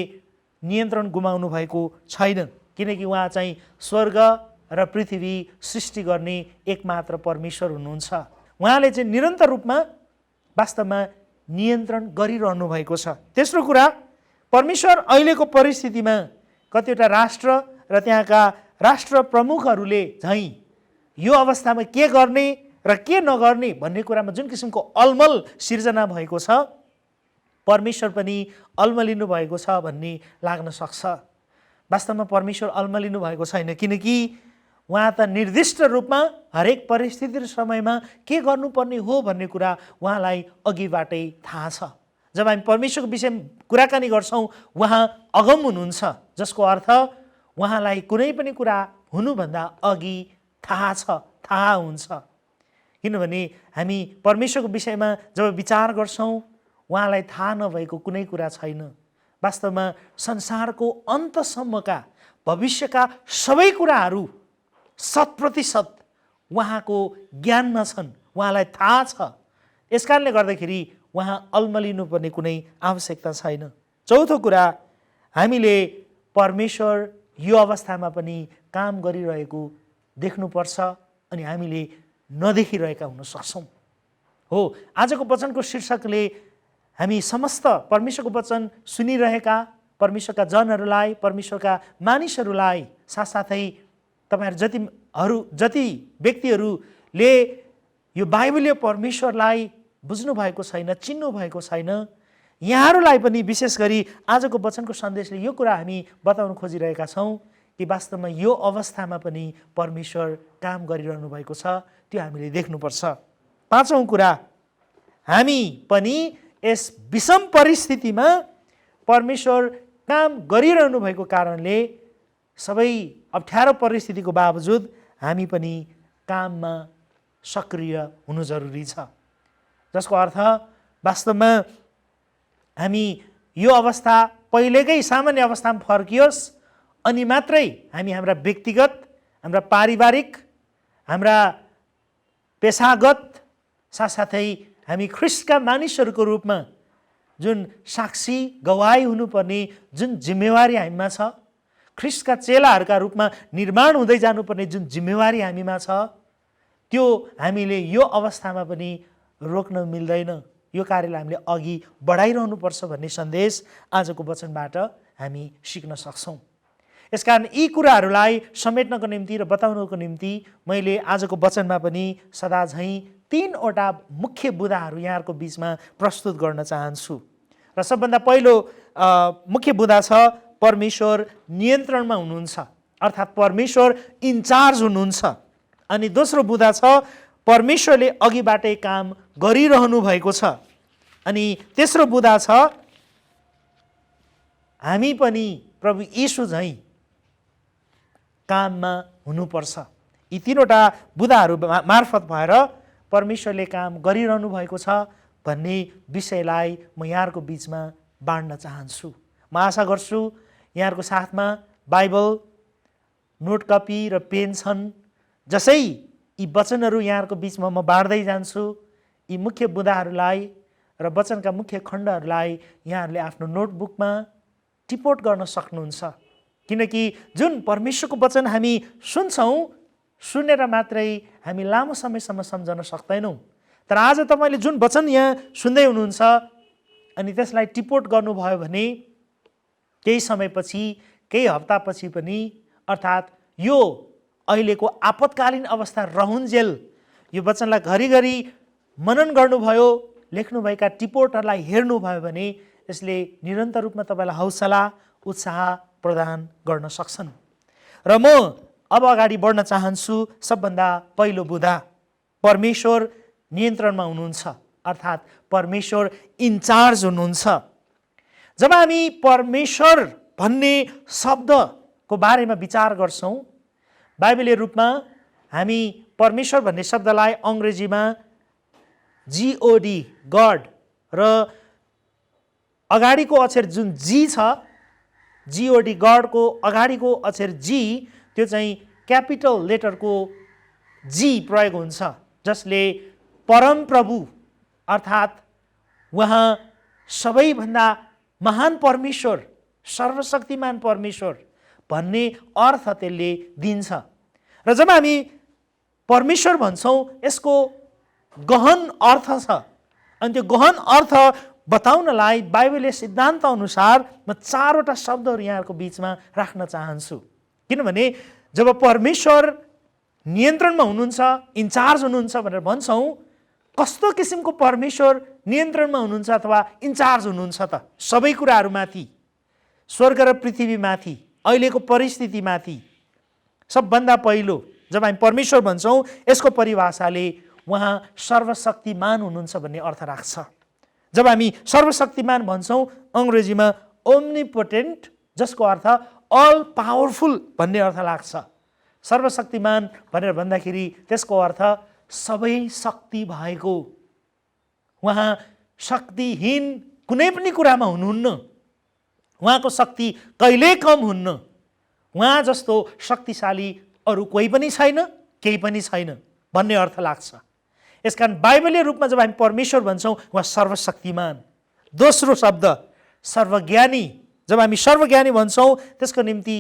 नियन्त्रण गुमाउनु भएको छैन, किनकि उहाँ चाहिँ स्वर्ग र पृथ्वी सृष्टि गर्ने एकमात्र परमेश्वर हुनुहुन्छ। उहाँले चाहिँ निरन्तर रूपमा वास्तवमा नियन्त्रण गरिरहनु भएको छ। तेस्रो कुरा, परमेश्वर अहिलेको परिस्थितिमा कतिवटा राष्ट्र र त्यहाँका राष्ट्र प्रमुखहरूले झैँ यो अवस्थामा के गर्ने र के नगर्ने भन्ने कुरामा जुन किसिमको अलमल सिर्जना भएको छ, परमेश्वर पनि अल्मलिनु भएको छ भन्ने लाग्न सक्छ। वास्तवमा परमेश्वर अल्मलिनु भएको छैन, किनकि उहाँ त निर्दिष्ट रूपमा हरेक परिस्थिति र समयमा के गर्नुपर्ने हो भन्ने कुरा उहाँलाई अघिबाटै थाहा छ। जब हामी परमेश्वरको विषयमा कुराकानी गर्छौँ उहाँ अगम हुनुहुन्छ, जसको अर्थ उहाँलाई कुनै पनि कुरा हुनुभन्दा अघि थाहा छ, थाहा हुन्छ। किनभने हामी परमेश्वरको विषयमा जब विचार गर्छौँ उहाँलाई थाहा नभएको कुनै कुरा छैन। वास्तवमा संसारको अन्तसम्मका भविष्यका सबै कुराहरू 100% उहाँको ज्ञानमा छन्, उहाँलाई थाहा छ। यसकारणले गर्दाखेरि उहाँ अल्मलिनुपर्ने कुनै आवश्यकता छैन। चौथो कुरा, हामीले परमेश्वर यो अवस्थामा पनि काम गरिरहेको देख्नुपर्छ अनि हामीले नदेखिरहेका हुन सक्छौँ। हो, आजको वचनको शीर्षकले हामी समस्त परमेश्वरको वचन सुनिरहेका परमेश्वरका जनहरूलाई, परमेश्वरका मानिसहरूलाई, साथसाथै तपाईँहरू जति व्यक्तिहरूले यो बाइबलीय परमेश्वरलाई बुझ्नु भएको छैन, चिन्नु भएको छैन, यहाँहरूलाई पनि विशेष गरी आजको वचनको सन्देशले यो कुरा हामी बताउन खोजिरहेका छौँ कि वास्तवमा यो अवस्थामा पनि परमेश्वर काम गरिरहनु भएको छ, त्यो हामीले देख्नुपर्छ। पाँचौँ कुरा, हामी पनि यस विषम परिस्थितिमा परमेश्वर काम गरिरहनु भएको कारणले सबै अप्ठ्यारो परिस्थितिको बावजुद हामी पनि काममा सक्रिय हुनु जरुरी छ, जसको अर्थ वास्तवमा हामी यो अवस्था पहिलेकै सामान्य अवस्थामा फर्कियोस् अनि मात्रै हामी हाम्रा व्यक्तिगत, हाम्रा पारिवारिक, हाम्रा पेसागत, साथसाथै हामी ख्रिस्टका मानिसहरूको रूपमा जुन साक्षी गवाही हुनुपर्ने जुन जिम्मेवारी हामीमा छ, ख्रिस्टका चेलाहरूका रूपमा निर्माण हुँदै जानुपर्ने जुन जिम्मेवारी हामीमा छ, त्यो हामीले यो अवस्थामा पनि रोक्न मिल्दैन। यो कार्यलाई हामीले अघि बढाइरहनुपर्छ भन्ने सन्देश आजको वचनबाट हामी सिक्न सक्छौँ। यसकारण यी कुराहरूलाई समेट्नको निम्ति र बताउनको निम्ति मैले आजको वचनमा पनि सदाझैँ 3वटा मुख्य बुँदाहरू यहाँहरूको बिचमा प्रस्तुत गर्न चाहन्छु। र सबभन्दा पहिलो मुख्य बुँदा छ परमेश्वर नियन्त्रणमा हुनुहुन्छ, अर्थात् परमेश्वर इन्चार्ज हुनुहुन्छ। अनि दोस्रो बुँदा छ परमेश्वरले अघिबाटै काम गरिरहनु भएको छ। अनि तेस्रो बुँदा छ हामी पनि प्रभु येशू झैँ काममा हुनुपर्छ। यी 3वटा बुँदाहरू मार्फत भएर परमेश्वरले काम गरिरहनु भएको छ भन्ने विषयलाई म यहाँहरूको बिचमा बाँड्न चाहन्छु। म आशा गर्छु यहाँहरूको साथमा बाइबल, नोट कपी र पेन छन्। जसै यी वचनहरू यहाँहरूको बिचमा म बाँड्दै जान्छु, यी मुख्य बुँदाहरूलाई र वचनका मुख्य खण्डहरूलाई यहाँहरूले आफ्नो नोटबुकमा टिपोट गर्न सक्नुहुन्छ। किनकि जुन परमेश्वरको वचन हामी सुन्छौँ, सुनेर मात्रै हामी लामो समयसम्म सम्झन सक्दैनौँ। तर आज तपाईँले जुन वचन यहाँ सुन्दै हुनुहुन्छ अनि त्यसलाई टिपोट गर्नुभयो भने केही समयपछि, केही हप्तापछि पनि, अर्थात् यो अहिलेको आपतकालीन अवस्था रहुन्जेल यो वचनलाई घरिघरि मनन गर्नुभयो, लेख्नुभएका टिपोटहरूलाई हेर्नुभयो भने यसले निरन्तर रूपमा तपाईँलाई हौसला, उत्साह प्रदान गर्न सक्छन्। र म अब अगाडि बढ्न चाहन्छु। सबभन्दा पहिलो बुँदा, परमेश्वर नियन्त्रणमा हुनुहुन्छ, अर्थात् परमेश्वर इन्चार्ज हुनुहुन्छ। जब हामी परमेश्वर भन्ने शब्दको बारेमा विचार गर्छौँ, बाइबलीय रूपमा हामी परमेश्वर भन्ने शब्दलाई अङ्ग्रेजीमा GOD, गड, र अगाडिको अक्षर जुन जी छ, GOD गडको अगाडिको अक्षर जी, त्यो चाहिँ क्यापिटल लेटरको जी प्रयोग हुन्छ, जसले परमप्रभु अर्थात् उहाँ सबैभन्दा महान परमेश्वर, सर्वशक्तिमान परमेश्वर भन्ने अर्थ त्यसले दिन्छ। र जब हामी परमेश्वर भन्छौँ यसको गहन अर्थ छ। अनि त्यो गहन अर्थ बताउनलाई बाइबलीय सिद्धान्त अनुसार म 4वटा शब्दहरू यहाँहरूको बिचमा राख्न चाहन्छु। किनभने जब परमेश्वर नियन्त्रणमा हुनुहुन्छ, इन्चार्ज हुनुहुन्छ भनेर भन्छौँ, कस्तो किसिमको परमेश्वर नियन्त्रणमा हुनुहुन्छ अथवा इन्चार्ज हुनुहुन्छ त? सबै कुराहरूमाथि, स्वर्ग र पृथ्वीमाथि, अहिलेको परिस्थितिमाथि। सबभन्दा पहिलो जब हामी परमेश्वर भन्छौँ यसको परिभाषाले उहाँ सर्वशक्तिमान हुनुहुन्छ भन्ने अर्थ राख्छ। जब हामी सर्वशक्तिमान भन्छौँ अङ्ग्रेजीमा ओम्निपोटेन्ट, जसको अर्थ अल पावरफुल भन्ने अर्थ लाग्छ। सर्वशक्तिमान भनेर भन्दाखेरि त्यसको अर्थ सबै शक्ति भएको। उहाँ शक्तिहीन कुनै पनि कुरामा हुनुहुन्न। उहाँको शक्ति कहिल्यै कम हुन्न। उहाँ जस्तो शक्तिशाली अरू कोही पनि छैन, केही पनि छैन भन्ने अर्थ लाग्छ। यसकारण बाइबलीय रूपमा जब हामी परमेश्वर भन्छौँ उहाँ सर्वशक्तिमान। दोस्रो शब्द सर्वज्ञानी। जब हामी सर्वज्ञानी भन्छौँ त्यसको निम्ति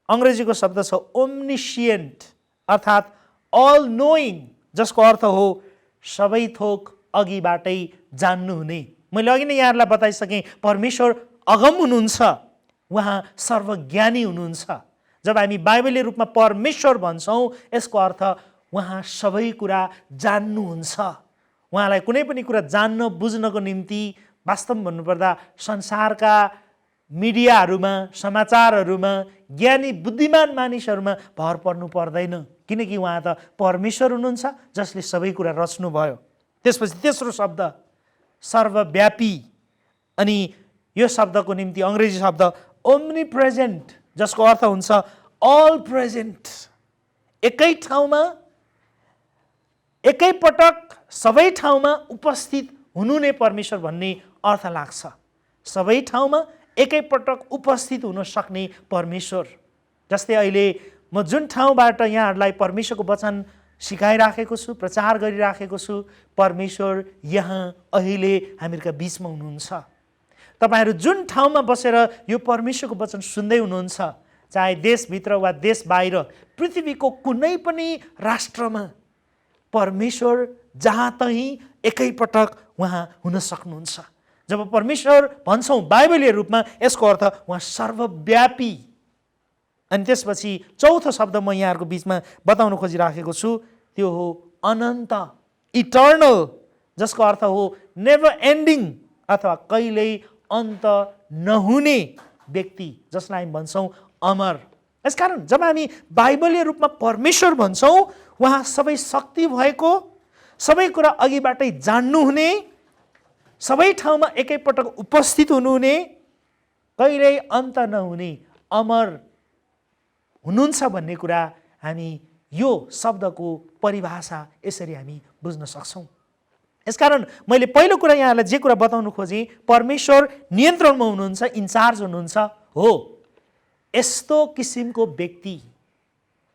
अङ्ग्रेजीको शब्द छ ओम्निसियन्ट, अर्थात् अल नोइङ, जसको अर्थ हो सबै थोक अघिबाटै जान्नुहुने। मैले अघि नै यहाँहरूलाई बताइसकेँ परमेश्वर अगम हुनुहुन्छ, उहाँ सर्वज्ञानी हुनुहुन्छ। जब हामी बाइबलीय रूपमा परमेश्वर भन्छौँ यसको अर्थ उहाँ सबै कुरा जान्नुहुन्छ। उहाँलाई कुनै पनि कुरा जान्न बुझ्नको निम्ति वास्तवमा भन्नुपर्दा संसारका मिडियाहरूमा, समाचारहरूमा, ज्ञानी बुद्धिमान मानिसहरूमा भर पर्नु पर्दैन, किनकि उहाँ त परमेश्वर हुनुहुन्छ जसले सबै कुरा रच्नुभयो। त्यसपछि तेस्रो शब्द सर्वव्यापी, अनि यो शब्दको निम्ति अङ्ग्रेजी शब्द ओम्निप्रेजेन्ट, जसको अर्थ हुन्छ अल प्रेजेन्ट। एकै ठाउँमा एकैपटक सबै ठाउँमा उपस्थित हुनु नै परमेश्वर भन्ने अर्थ लाग्छ। सबै ठाउँमा एकैपटक उपस्थित हुन सक्ने परमेश्वर। जस्तै अहिले म जुन ठाउँबाट यहाँहरूलाई परमेश्वरको वचन सिकाइराखेको छु, प्रचार गरिराखेको छु, परमेश्वर यहाँ अहिले हामीहरूका बिचमा हुनुहुन्छ। तपाईँहरू जुन ठाउँमा बसेर यो परमेश्वरको वचन सुन्दै हुनुहुन्छ, चाहे देशभित्र वा देश बाहिर, पृथ्वीको कुनै पनि राष्ट्रमा परमेश्वर जहाँ तहीँ एकैपटक उहाँ हुन सक्नुहुन्छ। जब परमेश्वर भन्छौँ बाइबलीय रूपमा यसको अर्थ उहाँ सर्वव्यापी। अनि त्यसपछि चौथो शब्द म यहाँहरूको बिचमा बताउन खोजिराखेको छु, त्यो हो अनन्त, इटर्नल, जसको अर्थ हो नेभर एन्डिङ अथवा कहिल्यै अन्त नहुने व्यक्ति, जसलाई हामी भन्छौँ अमर। यसकारण जब हामी बाइबलीय रूपमा परमेश्वर भन्छौँ उहाँ सबै शक्ति भएको, सबै कुरा अघिबाटै जान्नुहुने, सबै ठाउँमा एकैपटक उपस्थित हुनुहुने, कहिल्यै अन्त नहुने अमर हुनुहुन्छ भन्ने कुरा हामी यो शब्दको परिभाषा यसरी हामी बुझ्न सक्छौँ। यसकारण मैले पहिलो कुरा यहाँलाई जे कुरा बताउनु खोजेँ, परमेश्वर नियन्त्रणमा हुनुहुन्छ, इन्चार्ज हुनुहुन्छ। हो, यस्तो किसिमको व्यक्ति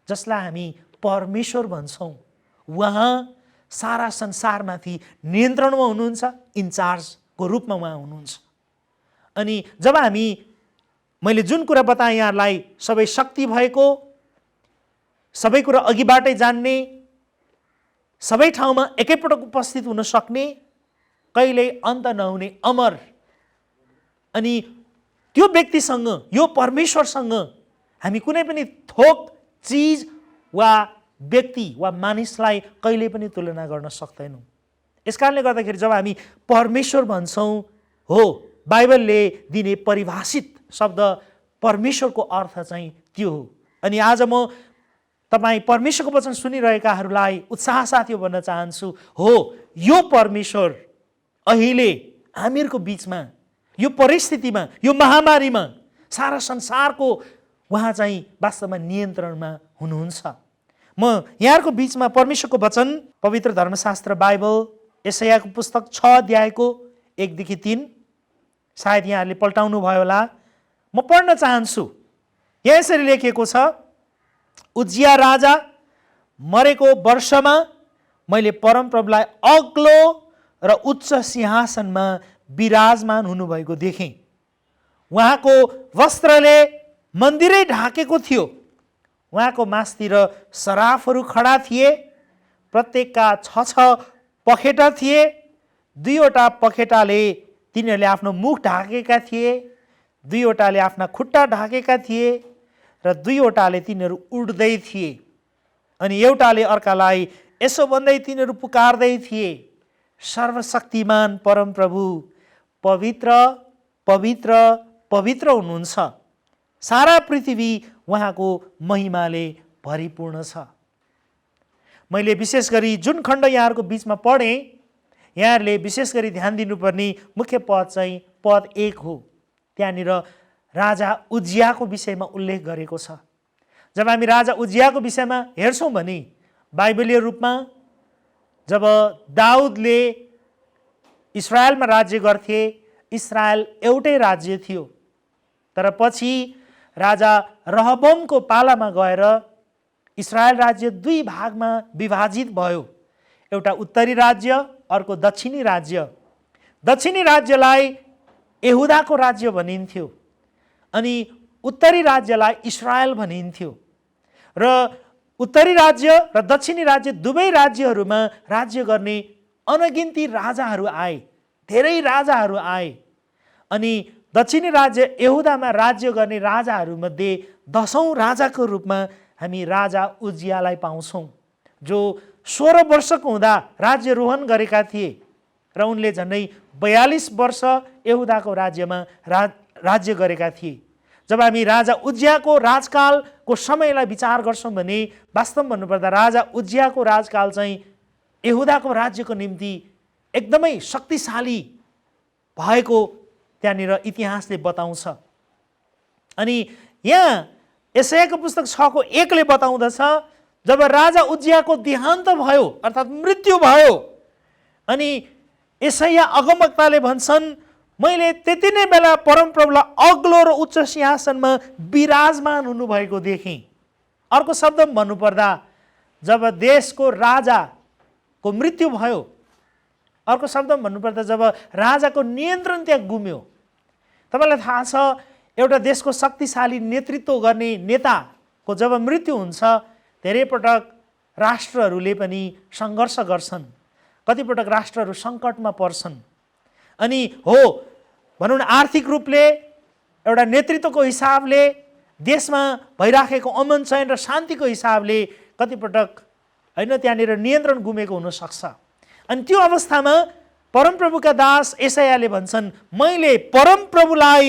जसलाई हामी परमेश्वर भन्छौँ, उहाँ सारा संसारमाथि नियन्त्रणमा हुनुहुन्छ, इन्चार्जको रूपमा उहाँ हुनुहुन्छ। अनि जब हामी मैले जुन कुरा बताएँ यहाँलाई, सबै शक्ति भएको, सबै कुरा अघिबाटै जान्ने, सबै ठाउँमा एकैपटक उपस्थित हुन सक्ने, कहिल्यै अन्त नहुने अमर, अनि त्यो व्यक्तिसँग, यो परमेश्वरसँग हामी कुनै पनि थोक चिज वा व्यक्ति वा मानिसलाई कहिल्यै पनि तुलना गर्न सक्दैनौँ। यसकारणले गर्दाखेरि जब हामी परमेश्वर भन्छौँ, हो, बाइबलले दिने परिभाषित शब्द परमेश्वरको अर्थ चाहिँ त्यो हो। अनि आज म तपाईँ परमेश्वरको वचन सुनिरहेकाहरूलाई उत्साह साथ यो भन्न चाहन्छु, हो, यो परमेश्वर अहिले हामीहरूको बिचमा, यो परिस्थितिमा, यो महामारीमा, सारा संसारको उहाँ चाहिँ वास्तवमा नियन्त्रणमा हुनुहुन्छ। म यहाँहरूको बिचमा परमेश्वरको वचन पवित्र धर्मशास्त्र बाइबल यशायाको पुस्तक 6 अध्यायको 1 देखि 3, सायद यहाँहरूले पल्टाउनु भयो होला, म पढ्न चाहन्छु। यहाँ यसरी लेखिएको छ, उज्जिया राजा मरेको वर्षमा मैले परमप्रभुलाई अग्लो र उच्च सिंहासनमा विराजमान हुनुभएको देखेँ। उहाँको वस्त्रले मन्दिरै ढाकेको थियो। उहाँको मास्तिर सराफहरू खडा थिए, प्रत्येकका 6 पखेटा थिए। 2वटा पखेटाले तिनीहरूले आफ्नो मुख ढाकेका थिए, 2वटाले आफ्ना खुट्टा ढाकेका थिए र 2वटाले तिनीहरू उड्दै थिए। अनि एउटाले अर्कालाई यसो भन्दै तिनीहरू पुकार्दै थिए, सर्वशक्तिमान परमप्रभु पवित्र पवित्र पवित्र हुनुहुन्छ, सारा पृथ्वी उहाँको महिमाले भरिपूर्ण छ। मैले विशेष गरी जुन खण्ड यहाँहरूको बिचमा पढेँ, यहाँहरूले विशेष गरी ध्यान दिनुपर्ने मुख्य पद चाहिँ पद 1 हो। त्यहाँनिर राजा उजियाको विषयमा उल्लेख गरेको छ। जब हामी राजा उजियाको विषयमा हेर्छौँ भने बाइबलीय रूपमा जब दाउदले इस्रायलमा राज्य गर्थे, इस्रायल एउटै राज्य थियो। तर पछि राजा रहबोमको पालामा गएर इस्रायल राज्य 2 भागमा विभाजित भयो। एउटा उत्तरी राज्य, अर्को दक्षिणी राज्य। दक्षिणी राज्यलाई यहुदाको राज्य भनिन्थ्यो अनि उत्तरी राज्यलाई इस्रायल भनिन्थ्यो। र उत्तरी राज्य र दक्षिणी राज्य दुवै राज्यहरूमा राज्य गर्ने अनगिन्ती राजाहरू आए, धेरै राजाहरू आए। अनि दक्षिणी राज्य यहुदामा राज्य गर्ने राजाहरूमध्ये 10औं राजाको रूपमा हामी राजा उजियालाई पाउँछौँ, जो 16 वर्षको हुँदा राज्यरोहण गरेका थिए र उनले झन्डै 42 वर्ष यहुदाको राज्यमा राज्य गरेका थिए। जब हामी राजा उजियाको राजकालको समयलाई विचार गर्छौँ भने वास्तव भन्नुपर्दा राजा उजियाको राजकाल चाहिँ यहुदाको राज्यको निम्ति एकदमै शक्तिशाली भएको त्यहाँनिर इतिहासले बताउँछ। अनि यहाँ यशायाको पुस्तक 6:1 ले बताउँदछ, जब राजा उजियाको देहान्त भयो अर्थात् मृत्यु भयो, अनि यशाया अगमवक्ताले भन्छन्, मैले त्यति नै बेला परमप्रभुलाई अग्लो र उच्च सिंहासनमा विराजमान हुनुभएको देखेँ। अर्को शब्दमा भन्नुपर्दा जब देशको राजाको मृत्यु भयो, अर्को शब्दमा भन्नुपर्दा जब राजाको नियन्त्रण त्यहाँ गुम्यो। तपाईँलाई थाहा छ, एउटा देशको शक्तिशाली नेतृत्व गर्ने नेताको जब मृत्यु हुन्छ, धेरै पटक राष्ट्रहरूले पनि सङ्घर्ष गर्छन्, कतिपटक राष्ट्रहरू सङ्कटमा पर्छन्। अनि हो भनौँ न आर्थिक रूपले, एउटा नेतृत्वको हिसाबले, देशमा भइराखेको अमन चयन र शान्तिको हिसाबले कतिपटक होइन त्यहाँनिर नियन्त्रण गुमेको हुनसक्छ। अनि त्यो अवस्थामा परमप्रभुका दास यशायाले भन्छन्, मैले परमप्रभुलाई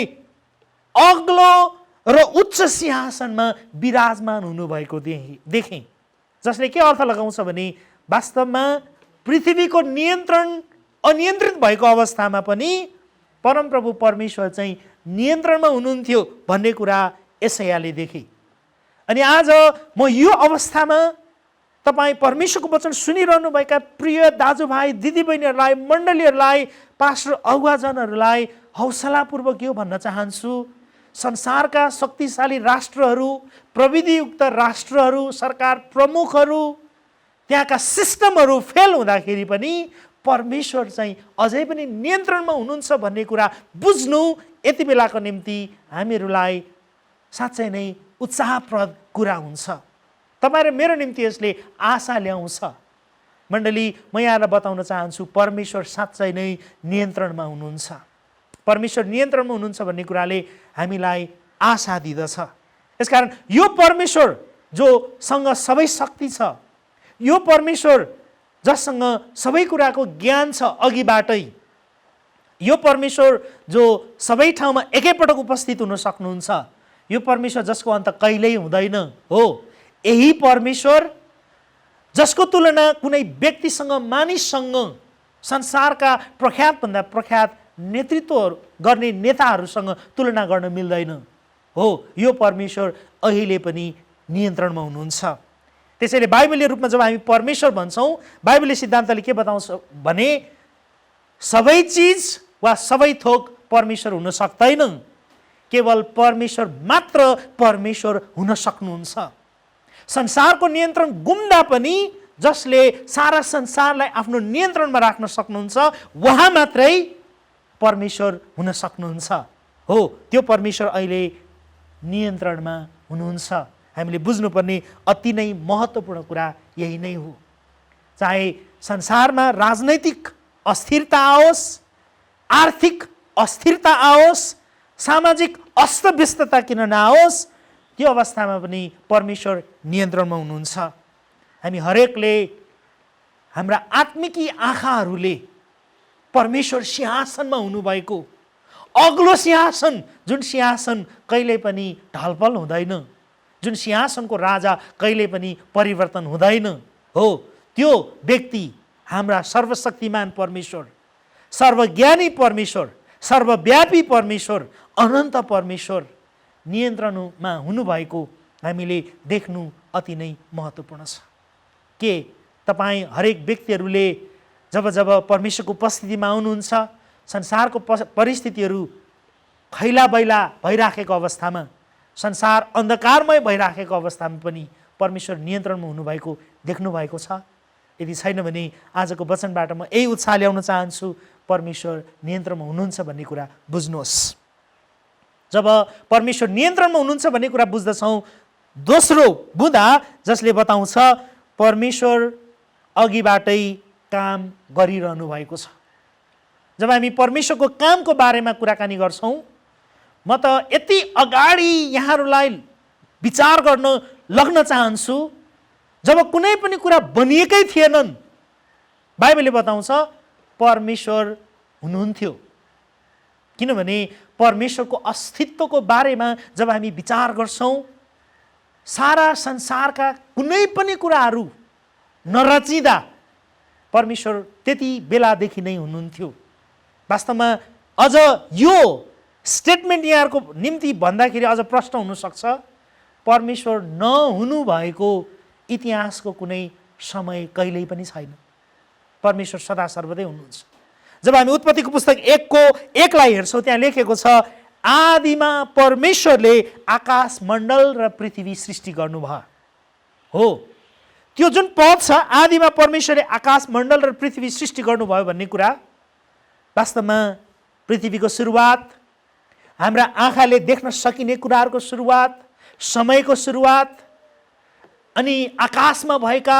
अग्लो र उच्च सिंहासनमा विराजमान हुनुभएको देखेँ। जसले के अर्थ लगाउँछ भने वास्तवमा पृथ्वीको नियन्त्रण अनियन्त्रित भएको अवस्थामा पनि परमप्रभु परमेश्वर चाहिँ नियन्त्रणमा हुनुहुन्थ्यो भन्ने कुरा यशायाले देखे। अनि आज म यो अवस्थामा तपाईँ परमेश्वरको वचन सुनिरहनुभएका प्रिय दाजुभाइ दिदीबहिनीहरूलाई, मण्डलीहरूलाई, पास्टर अगुवाजनहरूलाई हौसलापूर्वक यो भन्न चाहन्छु, संसारका शक्तिशाली राष्ट्रहरू, प्रविधियुक्त राष्ट्रहरू, सरकार प्रमुखहरू, त्यहाँका सिस्टमहरू फेल हुँदाखेरि पनि परमेश्वर चाहिँ अझै पनि नियन्त्रणमा हुनुहुन्छ भन्ने कुरा बुझ्नु यति बेलाको निम्ति हामीहरूलाई साँच्चै नै उत्साहप्रद कुरा हुन्छ। तपाईँ र मेरो निम्ति यसले आशा ल्याउँछ। मण्डली, म यहाँलाई बताउन चाहन्छु, परमेश्वर साँच्चै नै नियन्त्रणमा हुनुहुन्छ। परमेश्वर नियन्त्रणमा हुनुहुन्छ भन्ने कुराले हामीलाई आशा दिँदछ। यसकारण यो परमेश्वर जोसँग सबै शक्ति छ, यो परमेश्वर जससँग सबै कुराको ज्ञान छ अघिबाटै, यो परमेश्वर जो सबै ठाउँमा एकैपटक उपस्थित हुन सक्नुहुन्छ, यो परमेश्वर जसको अन्त कहिल्यै हुँदैन हो, यही परमेश्वर जसको तुलना कुनै व्यक्तिसँग, मानिससँग, संसारका प्रख्यातभन्दा प्रख्यात नेतृत्व गर्ने नेताहरूसँग तुलना गर्न मिल्दैन हो, यो परमेश्वर अहिले पनि नियन्त्रणमा हुनुहुन्छ। त्यसैले बाइबलीय रूपमा जब हामी परमेश्वर भन्छौँ, बाइबलीय सिद्धान्तले के बताउँछ भने सबै चिज वा सबै थोक परमेश्वर हुन सक्दैन, केवल परमेश्वर मात्र परमेश्वर हुन सक्नुहुन्छ। संसारको नियन्त्रण गुम्दा पनि जसले सारा संसारलाई आफ्नो नियन्त्रणमा राख्न सक्नुहुन्छ, उहाँ मात्रै परमेश्वर हुन सक्नुहुन्छ हो। त्यो परमेश्वर अहिले नियन्त्रणमा हुनुहुन्छ। हामीले बुझ्नुपर्ने अति नै महत्त्वपूर्ण कुरा यही नै हो। चाहे संसारमा राजनैतिक अस्थिरता आओस्, आर्थिक अस्थिरता आओस्, सामाजिक अस्तव्यस्तता किन नआओस्, त्यो अवस्थामा पनि परमेश्वर नियन्त्रणमा हुनुहुन्छ। हामी हरेकले हाम्रा आत्मिकी आँखाहरूले परमेश्वर सिंहासनमा हुनुभएको अग्लो सिंहासन, जुन सिंहासन कहिल्यै पनि ढलपल हुँदैन, जुन सिंहासनको राजा कहिल्यै पनि परिवर्तन हुँदैन हो, त्यो व्यक्ति हाम्रा सर्वशक्तिमान परमेश्वर, सर्वज्ञानी परमेश्वर, सर्वव्यापी परमेश्वर, अनन्त परमेश्वर नियन्त्रणमा हुनुभएको हामीले देख्नु अति नै महत्त्वपूर्ण छ। के तपाईँ हरेक व्यक्तिहरूले जब जब परमेश्वरको उपस्थितिमा आउनुहुन्छ, संसारको परिस्थितिहरू खैला बैला भइराखेको अवस्थामा, संसार अन्धकारमय भइराखेको अवस्थामा पनि परमेश्वर नियन्त्रणमा हुनुभएको देख्नु भएको छ? यदि छैन भने आजको वचनबाट म यही उत्साह ल्याउन चाहन्छु, परमेश्वर नियन्त्रणमा हुनुहुन्छ भन्ने कुरा बुझ्नुहोस्। जब परमेश्वर नियन्त्रणमा हुनुहुन्छ भन्ने कुरा बुझ्दछौँ, दोस्रो बुँदा जसले बताउँछ परमेश्वर अघिबाटै काम गरिरहनु भएको छ। जब हामी परमेश्वरको कामको बारेमा कुराकानी गर्छौँ, म त यति अगाडि यहाँहरूलाई विचार गर्न लग्न चाहन्छु जब कुनै पनि कुरा बनिएकै थिएनन्, बाइबलले बताउँछ परमेश्वर हुनुहुन्थ्यो। किनभने परमेश्वरको अस्तित्वको बारेमा जब हामी विचार गर्छौँ, सारा संसारका कुनै पनि कुराहरू नरचिँदा परमेश्वर त्यति बेलादेखि नै हुनुहुन्थ्यो। वास्तवमा अझ यो स्टेटमेन्ट यहाँहरूको निम्ति भन्दाखेरि अझ प्रश्न हुनसक्छ, परमेश्वर नहुनु भएको इतिहासको कुनै समय कहिल्यै पनि छैन। परमेश्वर सदा सर्वदै हुनुहुन्छ। जब हामी उत्पत्तिको पुस्तक 1:1 हेर्छौँ, त्यहाँ लेखेको छ आदिमा परमेश्वरले आकाश मण्डल र पृथ्वी सृष्टि गर्नुभयो। हो, त्यो जुन पद छ आदिमा परमेश्वरले आकाश मण्डल र पृथ्वी सृष्टि गर्नुभयो भन्ने कुरा वास्तवमा पृथ्वीको सुरुवात, हाम्रा आँखाले देख्न सकिने कुराहरूको सुरुवात, समयको सुरुवात, अनि आकाशमा भएका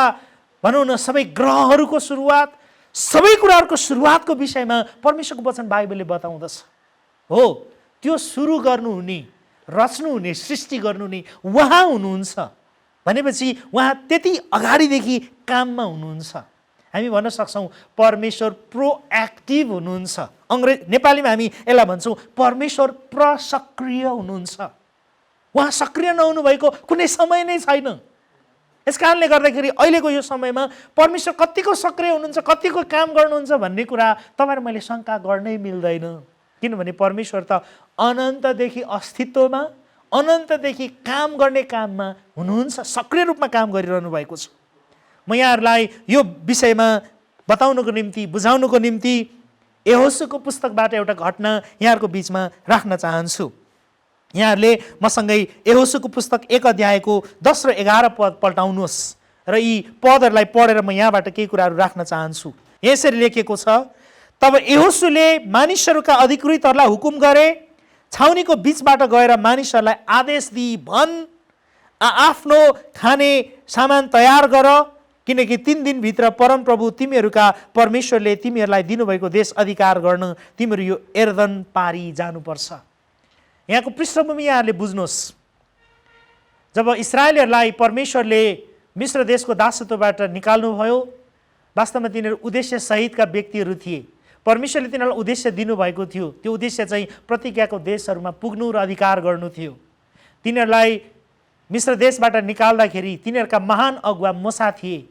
भनौँ न सबै ग्रहहरूको सुरुवात, सबै कुराहरूको सुरुवातको विषयमा परमेश्वरको वचन बाइबलले बताउँदछ। हो, त्यो सुरु गर्नुहुने, रच्नुहुने, सृष्टि गर्नुहुने उहाँ हुनुहुन्छ भनेपछि उहाँ त्यति अगाडिदेखि काममा हुनुहुन्छ। हामी भन्न सक्छौँ परमेश्वर प्रोएक्टिभ हुनुहुन्छ। नेपालीमा हामी यसलाई भन्छौँ परमेश्वर प्रसक्रिय हुनुहुन्छ। उहाँ सक्रिय नहुनु भएको कुनै समय नै छैन। यस कारणले गर्दाखेरि अहिलेको यो समयमा परमेश्वर कतिको सक्रिय हुनुहुन्छ, कतिको काम गर्नुहुन्छ भन्ने कुरा तपाईँ र मैले शङ्का गर्नै मिल्दैन। किनभने परमेश्वर त अनन्तदेखि अस्तित्वमा, अनन्तदेखि काम गर्ने काममा हुनुहुन्छ, सक्रिय रूपमा काम गरिरहनु भएको छ। म यहाँहरूलाई यो विषयमा बताउनको निम्ति, बुझाउनको निम्ति यहोशूको पुस्तकबाट एउटा घटना यहाँहरूको बिचमा राख्न चाहन्छु। यहाँहरूले मसँगै यहोशूको पुस्तक 1 अध्यायको 10 र 11 पद पल्टाउनुहोस् र यी पदहरूलाई पढेर म यहाँबाट केही कुराहरू राख्न चाहन्छु। यसरी लेखेको छ, तब यहोशूले मानिसहरूका अधिकृतहरूलाई हुकुम गरे, छाउनीको बीचबाट गएर मानिसहरूलाई आदेश दिई भन्, आफ्नो खाने सामान तयार गर, किनकि 3 दिनभित्र परमप्रभु तिमीहरूका परमेश्वरले तिमीहरूलाई दिनुभएको देश अधिकार गर्न तिमीहरू यो एर्दन पारी जानुपर्छ। यहाँको पृष्ठभूमि यहाँहरूले बुझ्नुहोस्। जब इस्राएलीहरूलाई परमेश्वरले मिश्र देशको दासत्वबाट निकाल्नुभयो, वास्तवमा तिनीहरू उद्देश्य सहितका व्यक्तिहरू थिए। परमेश्वरले तिनीहरूलाई उद्देश्य दिनुभएको थियो। त्यो उद्देश्य चाहिँ प्रतिज्ञाको देशहरूमा पुग्नु र अधिकार गर्नु थियो। तिनीहरूलाई मिश्र देशबाट निकाल्दाखेरि तिनीहरूका महान अगुवा मोसा थिए,